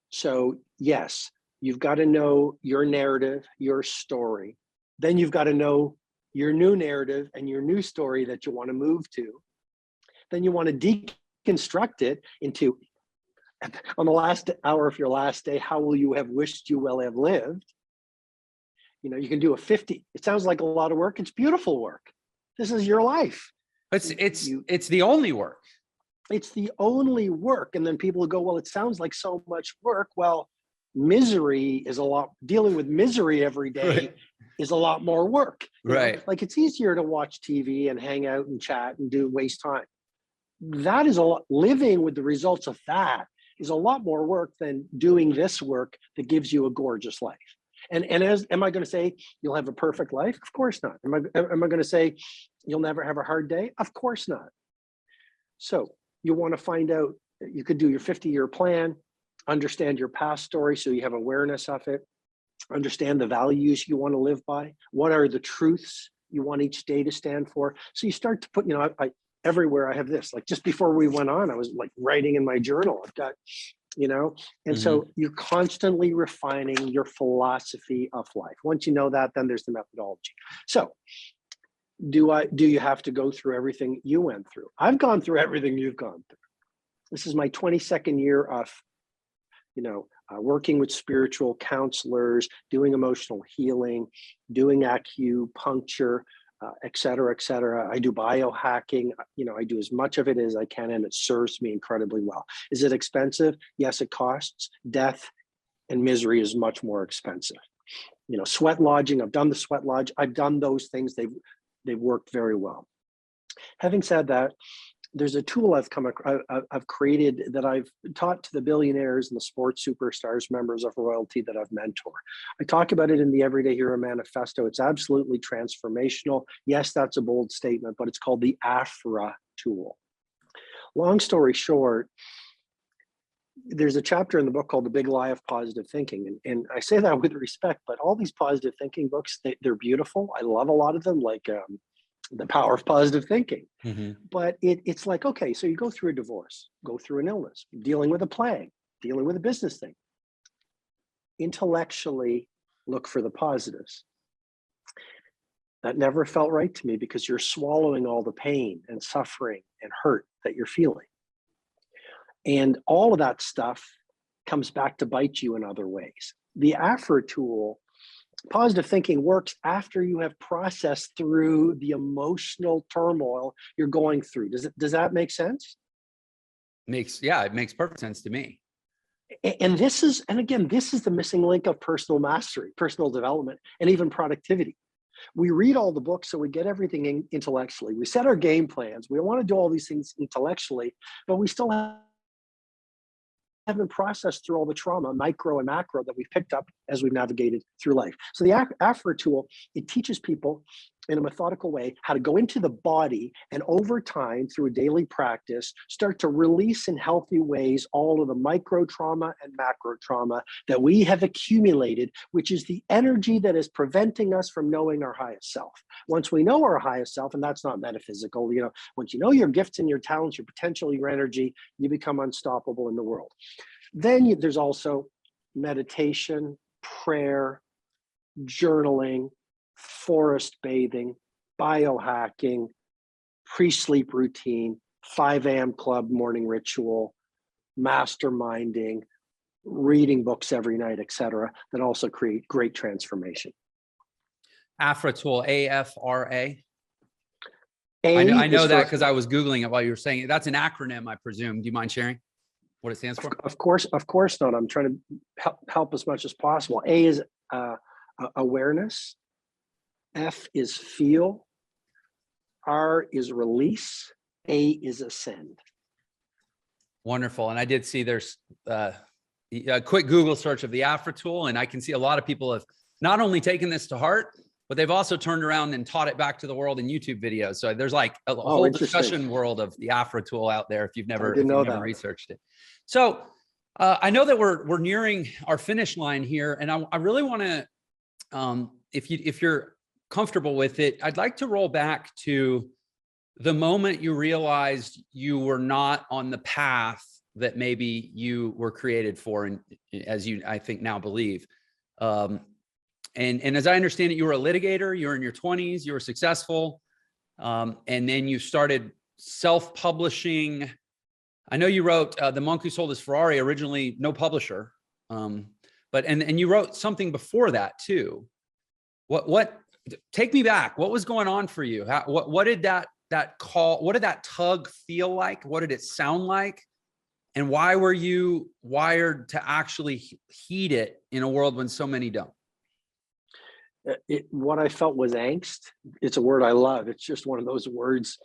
So yes, you've got to know your narrative, your story. Then you've got to know your new narrative and your new story that you want to move to. Then you want to deconstruct it into, on the last hour of your last day, how will you have wished you well have lived? You can do a 50. It sounds like a lot of work. It's beautiful work. This is your life. It's the only work. It's the only work. And then people will go, well, it sounds like so much work. Well, misery is dealing with misery every day is a lot more work. Right. Like it's easier to watch TV and hang out and chat and waste time. That is living with the results of that is a lot more work than doing this work that gives you a gorgeous life. And am I going to say you'll have a perfect life? Of course not. Am I going to say you'll never have a hard day? Of course not. So you want to find out you could do your 50-year plan, understand your past story so you have awareness of it, understand the values you want to live by, what are the truths you want each day to stand for. So you start to put, I everywhere I have this, like just before we went on, I was like writing in my journal. I've got, and so you're constantly refining your philosophy of life. Once you know that, then there's the methodology. So do you have to go through everything you went through? I've gone through everything you've gone through. This is my 22nd year of, working with spiritual counselors, doing emotional healing, doing acupuncture, et cetera, et cetera. I do biohacking. I do as much of it as I can, and it serves me incredibly well. Is it expensive? Yes, it costs. Death and misery is much more expensive. Sweat lodging. I've done the sweat lodge. I've done those things. They've worked very well. Having said that, there's a tool I've created that I've taught to the billionaires and the sports superstars, members of royalty that I've mentored. I talk about it in the Everyday Hero Manifesto. It's absolutely transformational. Yes, that's a bold statement, but it's called the AFRO Tool. Long story short, there's a chapter in the book called The Big Lie of Positive Thinking. And I say that with respect, but all these positive thinking books, they're beautiful. I love a lot of them, like The Power of Positive Thinking. But it's like, okay, so you go through a divorce, go through an illness, dealing with a plague, dealing with a business thing. Intellectually, look for the positives. That never felt right to me because you're swallowing all the pain and suffering and hurt that you're feeling. And all of that stuff comes back to bite you in other ways. The AFRO tool, positive thinking, works after you have processed through the emotional turmoil you're going through. Does that make sense? It makes perfect sense to me. And this is the missing link of personal mastery, personal development, and even productivity. We read all the books, so we get everything intellectually. We set our game plans. We want to do all these things intellectually, but we still haven't processed through all the trauma, micro and macro, that we've picked up as we've navigated through life. So the AFRO tool, it teaches people in a methodical way how to go into the body and over time, through a daily practice, start to release in healthy ways all of the micro trauma and macro trauma that we have accumulated, which is the energy that is preventing us from knowing our highest self. Once we know our highest self, and that's not metaphysical, once you know your gifts and your talents, your potential, your energy, you become unstoppable in the world. Then there's also meditation, prayer, journaling, forest bathing, biohacking, pre-sleep routine, 5 a.m. club morning ritual, masterminding, reading books every night, etc., that also create great transformation. AFRO Tool, AFRA. I know that because I was Googling it while you were saying it. That's an acronym, I presume. Do you mind sharing what it stands for? Of course not. I'm trying to help as much as possible. A is awareness. F is feel. R is release. A is ascend. Wonderful. And I did see there's a quick Google search of the AFRO tool, and I can see a lot of people have not only taken this to heart, but they've also turned around and taught it back to the world in YouTube videos. So there's like a whole discussion world of the AFRO tool out there if you've never researched it. So I know that we're nearing our finish line here, and I really want to, if you're comfortable with it, I'd like to roll back to the moment you realized you were not on the path that maybe you were created for, and as you, I think, now believe. And as I understand it, you were a litigator, you were in your 20s, you were successful. And then you started self-publishing. I know you wrote The Monk Who Sold His Ferrari, originally no publisher. But you wrote something before that too. What take me back. What was going on for you? What did that call, what did that tug feel like? What did it sound like? And why were you wired to actually heed it in a world when so many don't? What I felt was angst. It's a word I love. It's just one of those words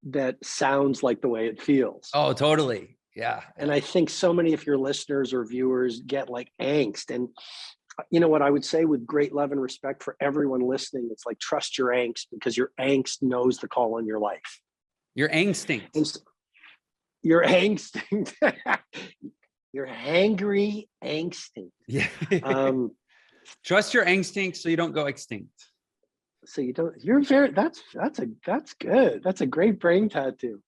that sounds like the way it feels. Oh, totally. Yeah. And I think so many of your listeners or viewers get like angst. And you know what I would say, with great love and respect for everyone listening, it's like, trust your angst, because your angst knows the call on your life. Your instinct. You're angsting. You're hangry angsting. Yeah. Um, Trust your instinct so you don't go extinct. so you don't, you're very, that's good. That's a great brain tattoo.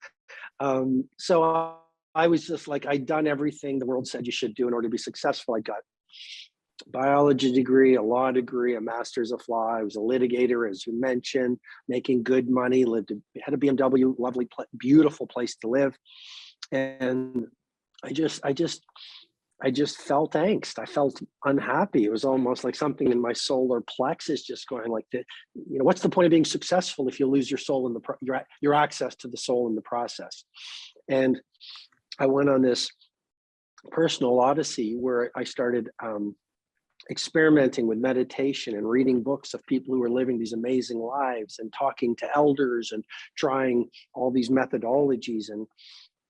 So I was just like, I'd done everything the world said you should do in order to be successful. I got a biology degree, a law degree, a master's of law. I was a litigator, as you mentioned, making good money, had a BMW, lovely, beautiful place to live. And I just felt angst. I felt unhappy. It was almost like something in my solar plexus just going like, what's the point of being successful if you lose your soul in your access to the soul in the process? And I went on this personal odyssey where I started experimenting with meditation and reading books of people who were living these amazing lives and talking to elders and trying all these methodologies. And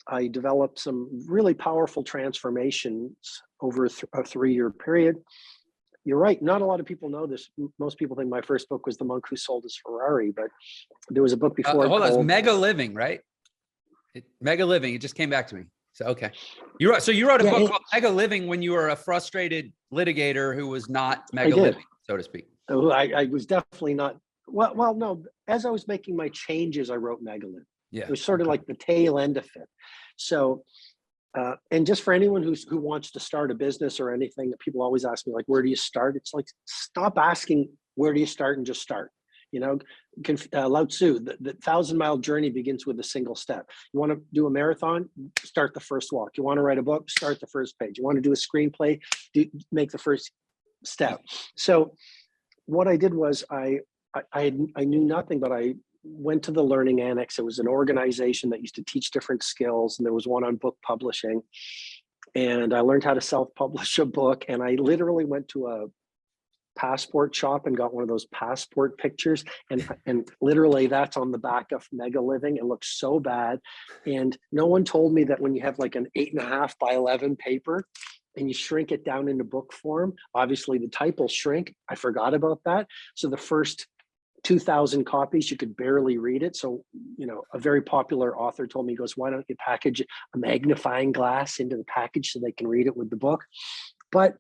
I developed some really powerful transformations over a 3-year period. You're right. Not a lot of people know this. Most people think my first book was The Monk Who Sold His Ferrari, but there was a book before. Hold on, it's Mega Living, right? Mega Living. It just came back to me. So, okay. You wrote a book called Mega Living when you were a frustrated litigator who was not mega living, so to speak. I was definitely not. Well, no. As I was making my changes, I wrote Mega Living. Yeah. It was sort of like the tail end of it. So, and just for anyone who wants to start a business or anything, that people always ask me, like, where do you start? It's like, stop asking, where do you start, and just start. Lao Tzu, the 1,000-mile journey begins with a single step. You want to do a marathon? Start the first walk. You want to write a book? Start the first page. You want to do a screenplay? Make the first step. So what I did was I knew nothing, but I went to the Learning Annex. It was an organization that used to teach different skills, and there was one on book publishing. And I learned how to self-publish a book, and I literally went to a passport shop and got one of those passport pictures, and literally that's on the back of Mega Living. It looks so bad, and no one told me that when you have like an 8.5 by 11 paper and you shrink it down into book form, obviously the type will shrink. I forgot about that. So the first 2,000 copies, you could barely read it. So, a very popular author told me, he goes, why don't you package a magnifying glass into the package so they can read it with the book? But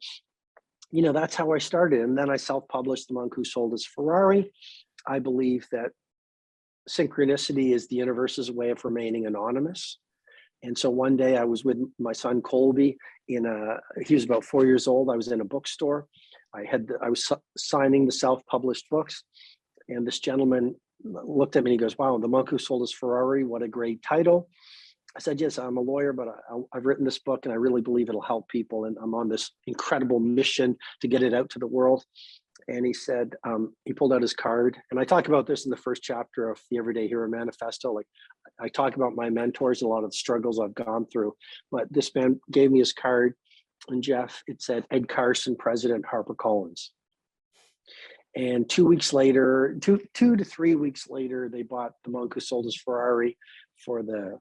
that's how I started. And then I self-published The Monk Who Sold His Ferrari. I believe that synchronicity is the universe's way of remaining anonymous. And so one day I was with my son Colby he was about 4 years old. I was in a bookstore. I was signing the self-published books. And this gentleman looked at me and he goes, wow, The Monk Who Sold His Ferrari, what a great title. I said, yes, I'm a lawyer, but I've written this book and I really believe it'll help people. And I'm on this incredible mission to get it out to the world. And he said, he pulled out his card. And I talk about this in the first chapter of the Everyday Hero Manifesto. Like, I talk about my mentors and a lot of the struggles I've gone through. But this man gave me his card, and Jeff, it said, Ed Carson, President, HarperCollins. And 2 weeks later, 2 to 3 weeks later, they bought The Monk Who Sold His Ferrari for the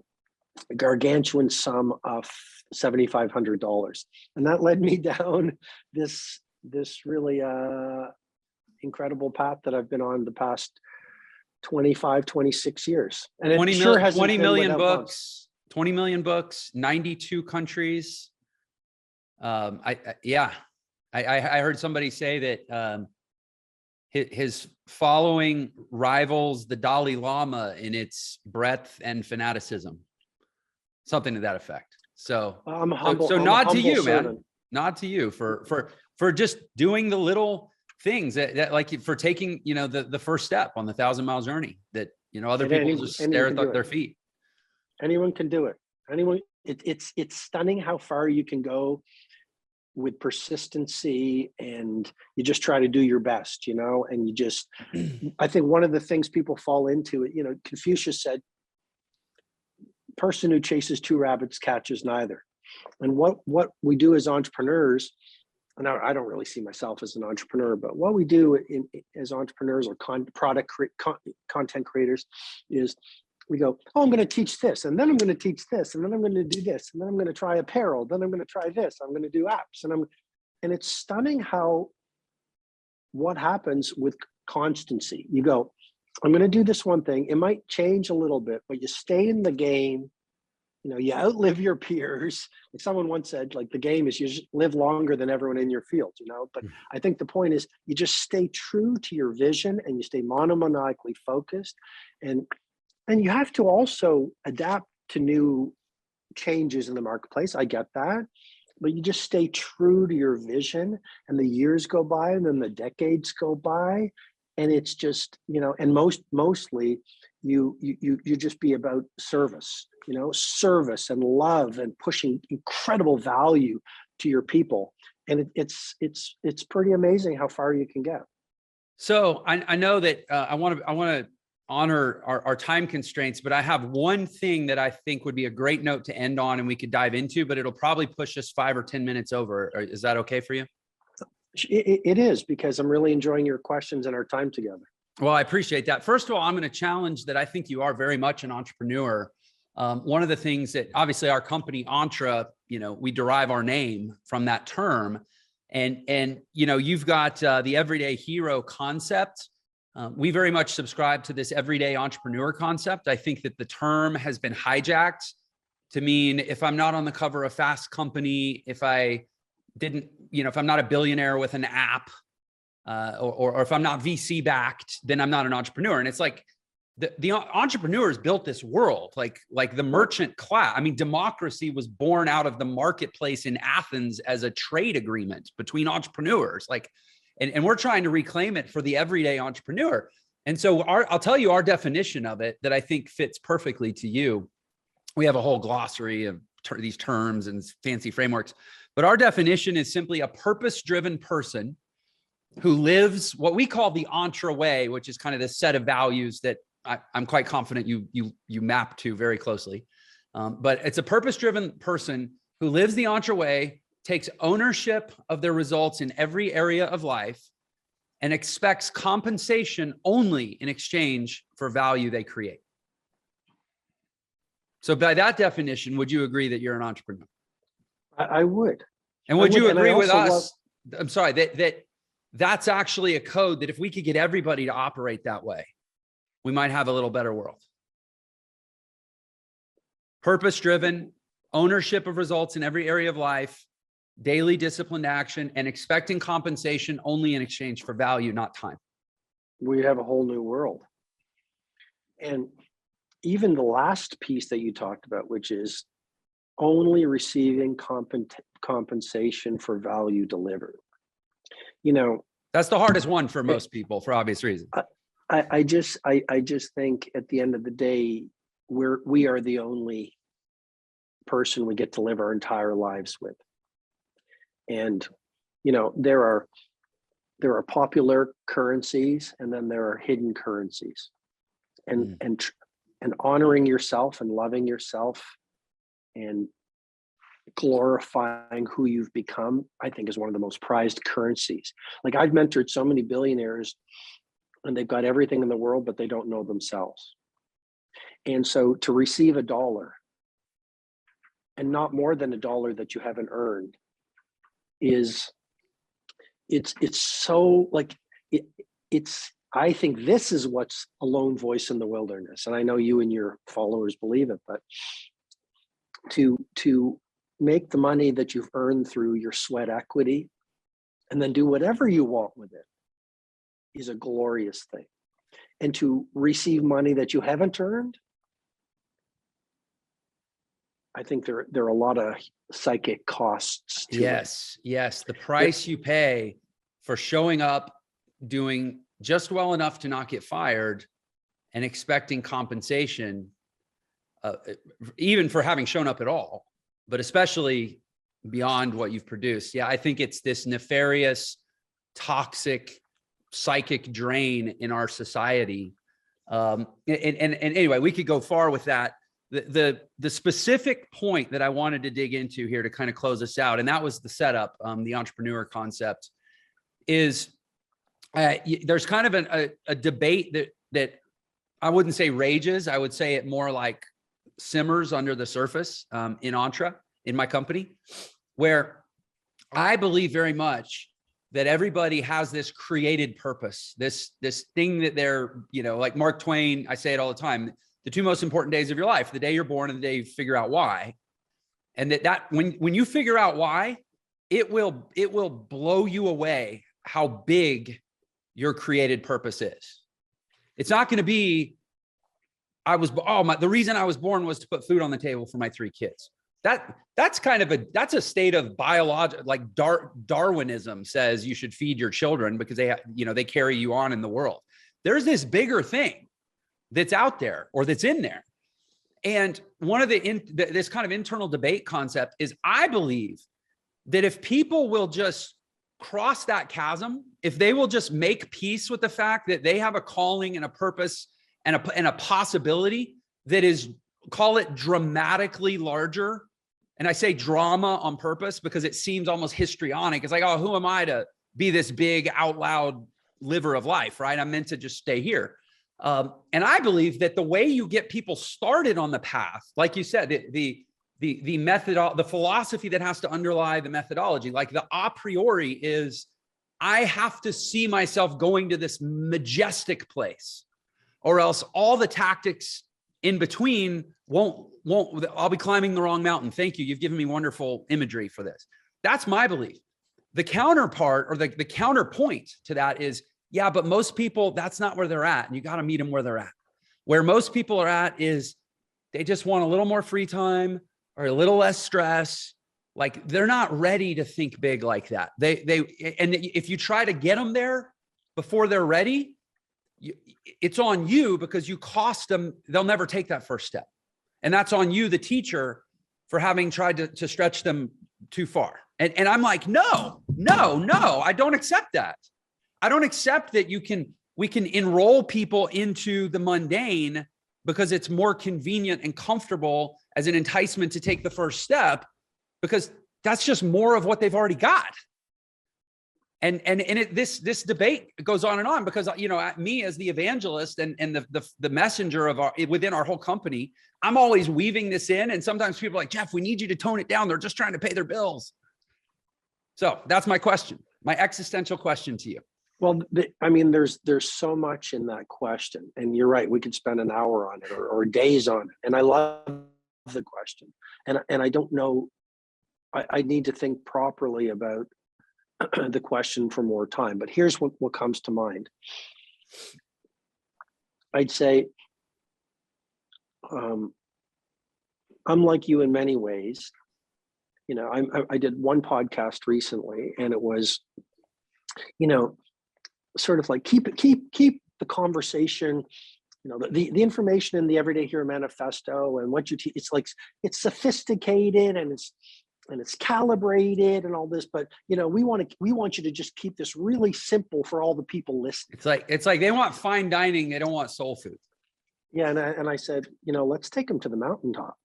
gargantuan sum of $7,500. And that led me down this really incredible path that I've been on the past 25, 26 years. And 20 million books, 20 million books, 92 countries. I heard somebody say that his following rivals the Dalai Lama in its breadth and fanaticism, something to that effect. So I'm humble. So I'm nod to you, servant. man. Nod to you for just doing the little things that like for taking, the first step on the 1,000-mile journey that, other people just stare at their feet. Anyone can do it. It's stunning how far you can go with persistency, and you just try to do your best, and you just, I think one of the things people fall into, Confucius said, person who chases 2 rabbits catches neither. And what we do as entrepreneurs, and I don't really see myself as an entrepreneur, but what we do as entrepreneurs or content creators is we go, oh, I'm going to teach this, and then I'm going to teach this, and then I'm going to do this, and then I'm going to try apparel, then I'm going to try this, I'm going to do apps, and it's stunning what happens with constancy. You go, I'm going to do this one thing. It might change a little bit, but you stay in the game you outlive your peers. Like someone once said, like the game is you just live longer than everyone in your field, but I think the point is you just stay true to your vision and you stay monomaniacally focused, and you have to also adapt to new changes in the marketplace. I get that, but you just stay true to your vision, and the years go by and then the decades go by, and it's just, and mostly you just be about service, service and love and pushing incredible value to your people. And it's pretty amazing how far you can get. So I know that I want to honor our time constraints, but I have one thing that I think would be a great note to end on and we could dive into, but it'll probably push us 5 or 10 minutes over. Is that okay for you? It is, because I'm really enjoying your questions and our time together. Well, I appreciate that. First of all, I'm going to challenge that I think you are very much an entrepreneur. One of the things that obviously our company Entre, we derive our name from that term, and you've got the Everyday Hero concept. We very much subscribe to this everyday entrepreneur concept. I think that the term has been hijacked to mean if I'm not on the cover of Fast Company, if I didn't, if I'm not a billionaire with an app, or if I'm not VC backed, then I'm not an entrepreneur. And it's like the entrepreneurs built this world, like the merchant class. I mean, democracy was born out of the marketplace in Athens as a trade agreement between entrepreneurs. And we're trying to reclaim it for the everyday entrepreneur. And so I'll tell you our definition of it that I think fits perfectly to you. We have a whole glossary of these terms and fancy frameworks, but our definition is simply a purpose-driven person who lives what we call the Entre way, which is kind of this set of values that I'm quite confident you map to very closely. But it's a purpose-driven person who lives the Entre way, takes ownership of their results in every area of life, and expects compensation only in exchange for value they create. So by that definition, would you agree that you're an entrepreneur? I would. And would you agree with us? I'm sorry, that's actually a code that if we could get everybody to operate that way, we might have a little better world. Purpose-driven, ownership of results in every area of life, daily disciplined action, and expecting compensation only in exchange for value, not time. We have a whole new world. And even the last piece that you talked about, which is only receiving compensation for value delivered. That's the hardest one for most people for obvious reasons. I just think at the end of the day, we are the only person we get to live our entire lives with. And, there are popular currencies, and then there are hidden currencies, and honoring yourself and loving yourself and glorifying who you've become, I think, is one of the most prized currencies. Like, I've mentored so many billionaires and they've got everything in the world, but they don't know themselves. And so to receive $1 and not more than $1 that you haven't earned it's so like I think this is what's a lone voice in the wilderness. And I know you and your followers believe it, but to make the money that you've earned through your sweat equity and then do whatever you want with it is a glorious thing. And to receive money that you haven't earned, I think there are a lot of psychic costs to it. Yes. The price you pay for showing up, doing just well enough to not get fired, and expecting compensation, even for having shown up at all, but especially beyond what you've produced. Yeah, I think it's this nefarious, toxic, psychic drain in our society. And anyway, we could go far with that. The specific point that I wanted to dig into here to kind of close us out, and that was the setup, the entrepreneur concept, is there's kind of a debate that I wouldn't say rages. I would say it more like simmers under the surface in Entre, in my company, where I believe very much that everybody has this created purpose, this thing that they're, like Mark Twain, I say it all the time, the two most important days of your life, the day you're born and the day you figure out why. And that when you figure out why, it will blow you away how big your created purpose is. It's not going to be, the reason I was born was to put food on the table for my 3 kids. That's a state of biological, like Darwinism says you should feed your children because they carry you on in the world. There's this bigger thing that's out there or that's in there. And one of this kind of internal debate concept is, I believe that if people will just cross that chasm, if they will just make peace with the fact that they have a calling and a purpose and a possibility that is, call it dramatically larger. And I say drama on purpose because it seems almost histrionic. It's like, oh, who am I to be this big out loud liver of life, right? I'm meant to just stay here. And I believe that the way you get people started on the path, like you said, the method, the philosophy that has to underlie the methodology, like the a priori is, I have to see myself going to this majestic place, or else all the tactics in between won't, I'll be climbing the wrong mountain. Thank you. You've given me wonderful imagery for this. That's my belief. The counterpart, or the counterpoint to that is, yeah, but most people, that's not where they're at. And you got to meet them where they're at. Where most people are at is they just want a little more free time or a little less stress. Like, they're not ready to think big like that. And if you try to get them there before they're ready, it's on you, because you cost them. They'll never take that first step. And that's on you, the teacher, for having tried to stretch them too far. And I'm like, no, I don't accept that. I don't accept that we can enroll people into the mundane because it's more convenient and comfortable as an enticement to take the first step, because that's just more of what they've already got. And this debate goes on because, me as the evangelist and the messenger within our whole company, I'm always weaving this in. And sometimes people are like, Jeff, we need you to tone it down. They're just trying to pay their bills. So that's my question, my existential question to you. Well, there's so much in that question, and you're right. We could spend an hour on it or days on it. And I love the question, and I don't know. I need to think properly about the question for more time. But here's what comes to mind. I'd say, I'm like you in many ways. I did one podcast recently, and it was, sort of like keep the conversation, the information in the Everyday Hero Manifesto and what you teach. It's like, it's sophisticated and it's calibrated and all this, but we want you to just keep this really simple for all the people listening. It's like they want fine dining, they don't want soul food. Yeah, and I said, let's take them to the mountaintop.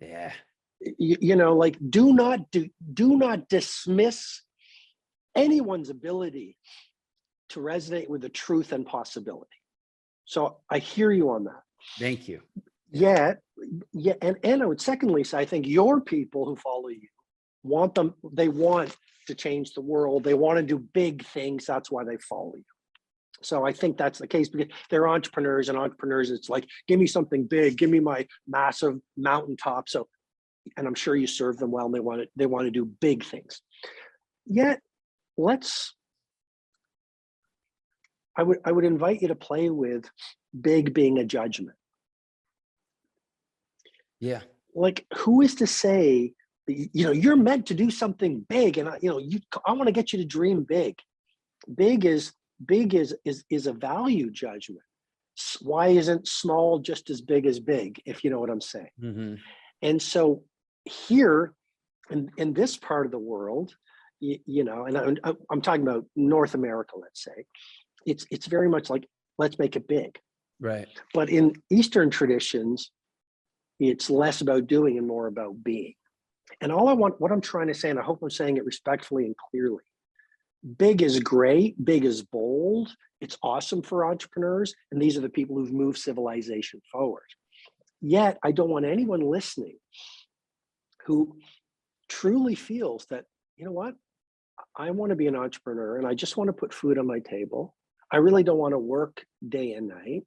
Yeah. Like, do not dismiss anyone's ability to resonate with the truth and possibility. So I hear you on that. Thank you. Yeah. And I would secondly say, I think your people who follow you they want to change the world. They want to do big things. That's why they follow you. So I think that's the case, because they're entrepreneurs, and entrepreneurs, it's like, give me something big, give me my massive mountaintop. So, and I'm sure you serve them well, and they want to do big things. Yet I would invite you to play with big being a judgment. Yeah. Like, who is to say, you're meant to do something big, and I want to get you to dream big. Big is a value judgment. Why isn't small just as big as big, if you know what I'm saying? Mm-hmm. And so here in this part of the world, and I'm talking about North America, let's say, it's very much like, let's make it big. Right. But in Eastern traditions, it's less about doing and more about being. And what I'm trying to say, and I hope I'm saying it respectfully and clearly, big is great, big is bold, it's awesome for entrepreneurs, and these are the people who've moved civilization forward. Yet, I don't want anyone listening who truly feels that, what, I want to be an entrepreneur and I just want to put food on my table. I really don't want to work day and night.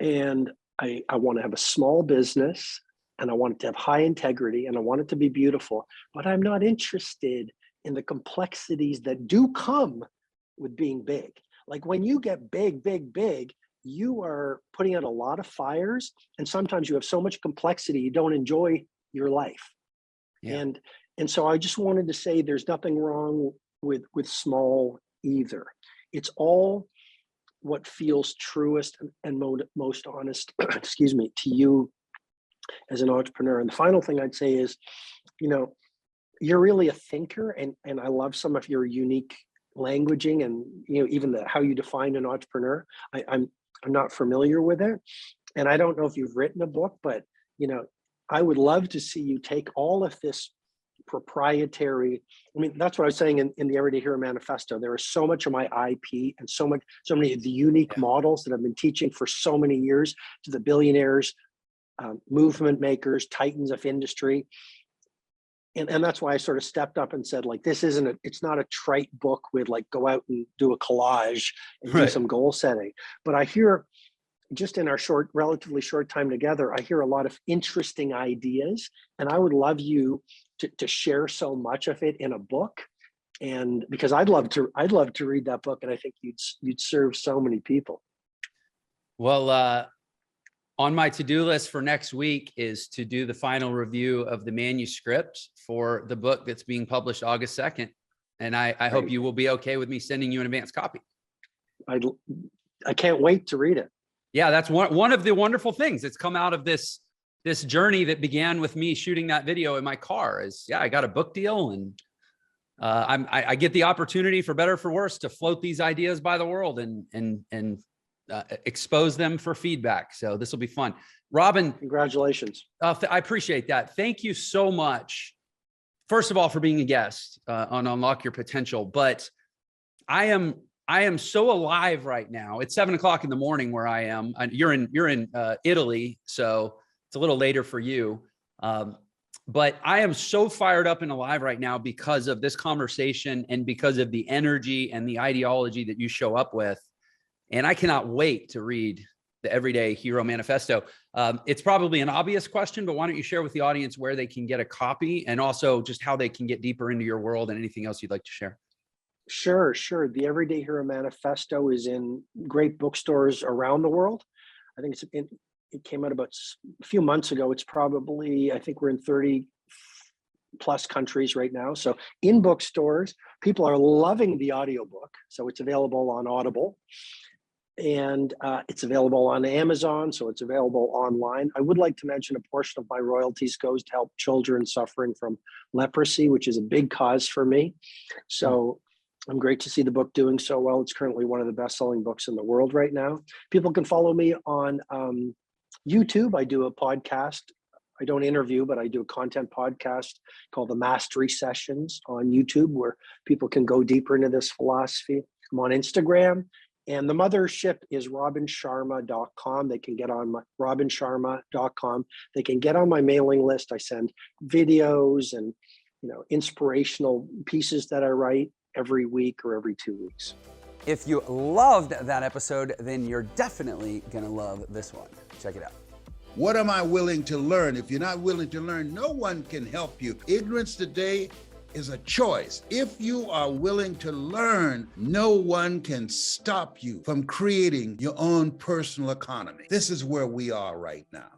and I want to have a small business, and I want it to have high integrity, and I want it to be beautiful, but I'm not interested in the complexities that do come with being big. Like when you get big, big, big, you are putting out a lot of fires, and sometimes you have so much complexity, you don't enjoy your life. Yeah. And so I just wanted to say there's nothing wrong with small either. It's all what feels truest and most honest, excuse me, to you as an entrepreneur. And the final thing I'd say is, you know, you're really a thinker, and I love some of your unique languaging, and you know, even how you define an entrepreneur. I'm not familiar with it, and I don't know if you've written a book, but you know, I would love to see you take all of this proprietary. I mean, that's what I was saying in the Everyday Hero Manifesto. There is so much of my IP and so many of the unique models that I've been teaching for so many years to the billionaires, movement makers, titans of industry. And that's why I sort of stepped up and said, like, this it's not a trite book with like, go out and do a collage and do some goal setting. But I hear, just in our relatively short time together, I hear a lot of interesting ideas, and I would love you to share so much of it in a book. And because I'd love to read that book, and I think you'd serve so many people. Well, on my to-do list for next week is to do the final review of the manuscript for the book that's being published August 2nd. And I hope you will be okay with me sending you an advance copy. I can't wait to read it. Yeah, that's one of the wonderful things that's come out of this journey that began with me shooting that video in my car. I got a book deal, and I get the opportunity, for better or for worse, to float these ideas by the world and expose them for feedback. So this will be fun. Robin, congratulations. I appreciate that. Thank you so much. First of all, for being a guest on Unlock Your Potential. But I am so alive right now. It's 7 o'clock in the morning where I am. You're in Italy, so it's a little later for you. But I am so fired up and alive right now because of this conversation and because of the energy and the ideology that you show up with. And I cannot wait to read the Everyday Hero Manifesto. It's probably an obvious question, but why don't you share with the audience where they can get a copy, and also just how they can get deeper into your world, and anything else you'd like to share? Sure. The Everyday Hero Manifesto is in great bookstores around the world. I think it came out about a few months ago. It's probably, I think we're in 30 plus countries right now. So in bookstores, people are loving the audiobook. So it's available on Audible, and it's available on Amazon. So it's available online. I would like to mention a portion of my royalties goes to help children suffering from leprosy, which is a big cause for me. So I'm great to see the book doing so well. It's currently one of the best-selling books in the world right now. People can follow me on YouTube. I do a podcast. I don't interview, but I do a content podcast called the Mastery Sessions on YouTube, where people can go deeper into this philosophy. I'm on Instagram, and the mothership is robinsharma.com. They can get on my robinsharma.com. They can get on my mailing list. I send videos and inspirational pieces that I write every week or every 2 weeks. If you loved that episode, then you're definitely gonna love this one. Check it out. What am I willing to learn? If you're not willing to learn, no one can help you. Ignorance today is a choice. If you are willing to learn, no one can stop you from creating your own personal economy. This is where we are right now.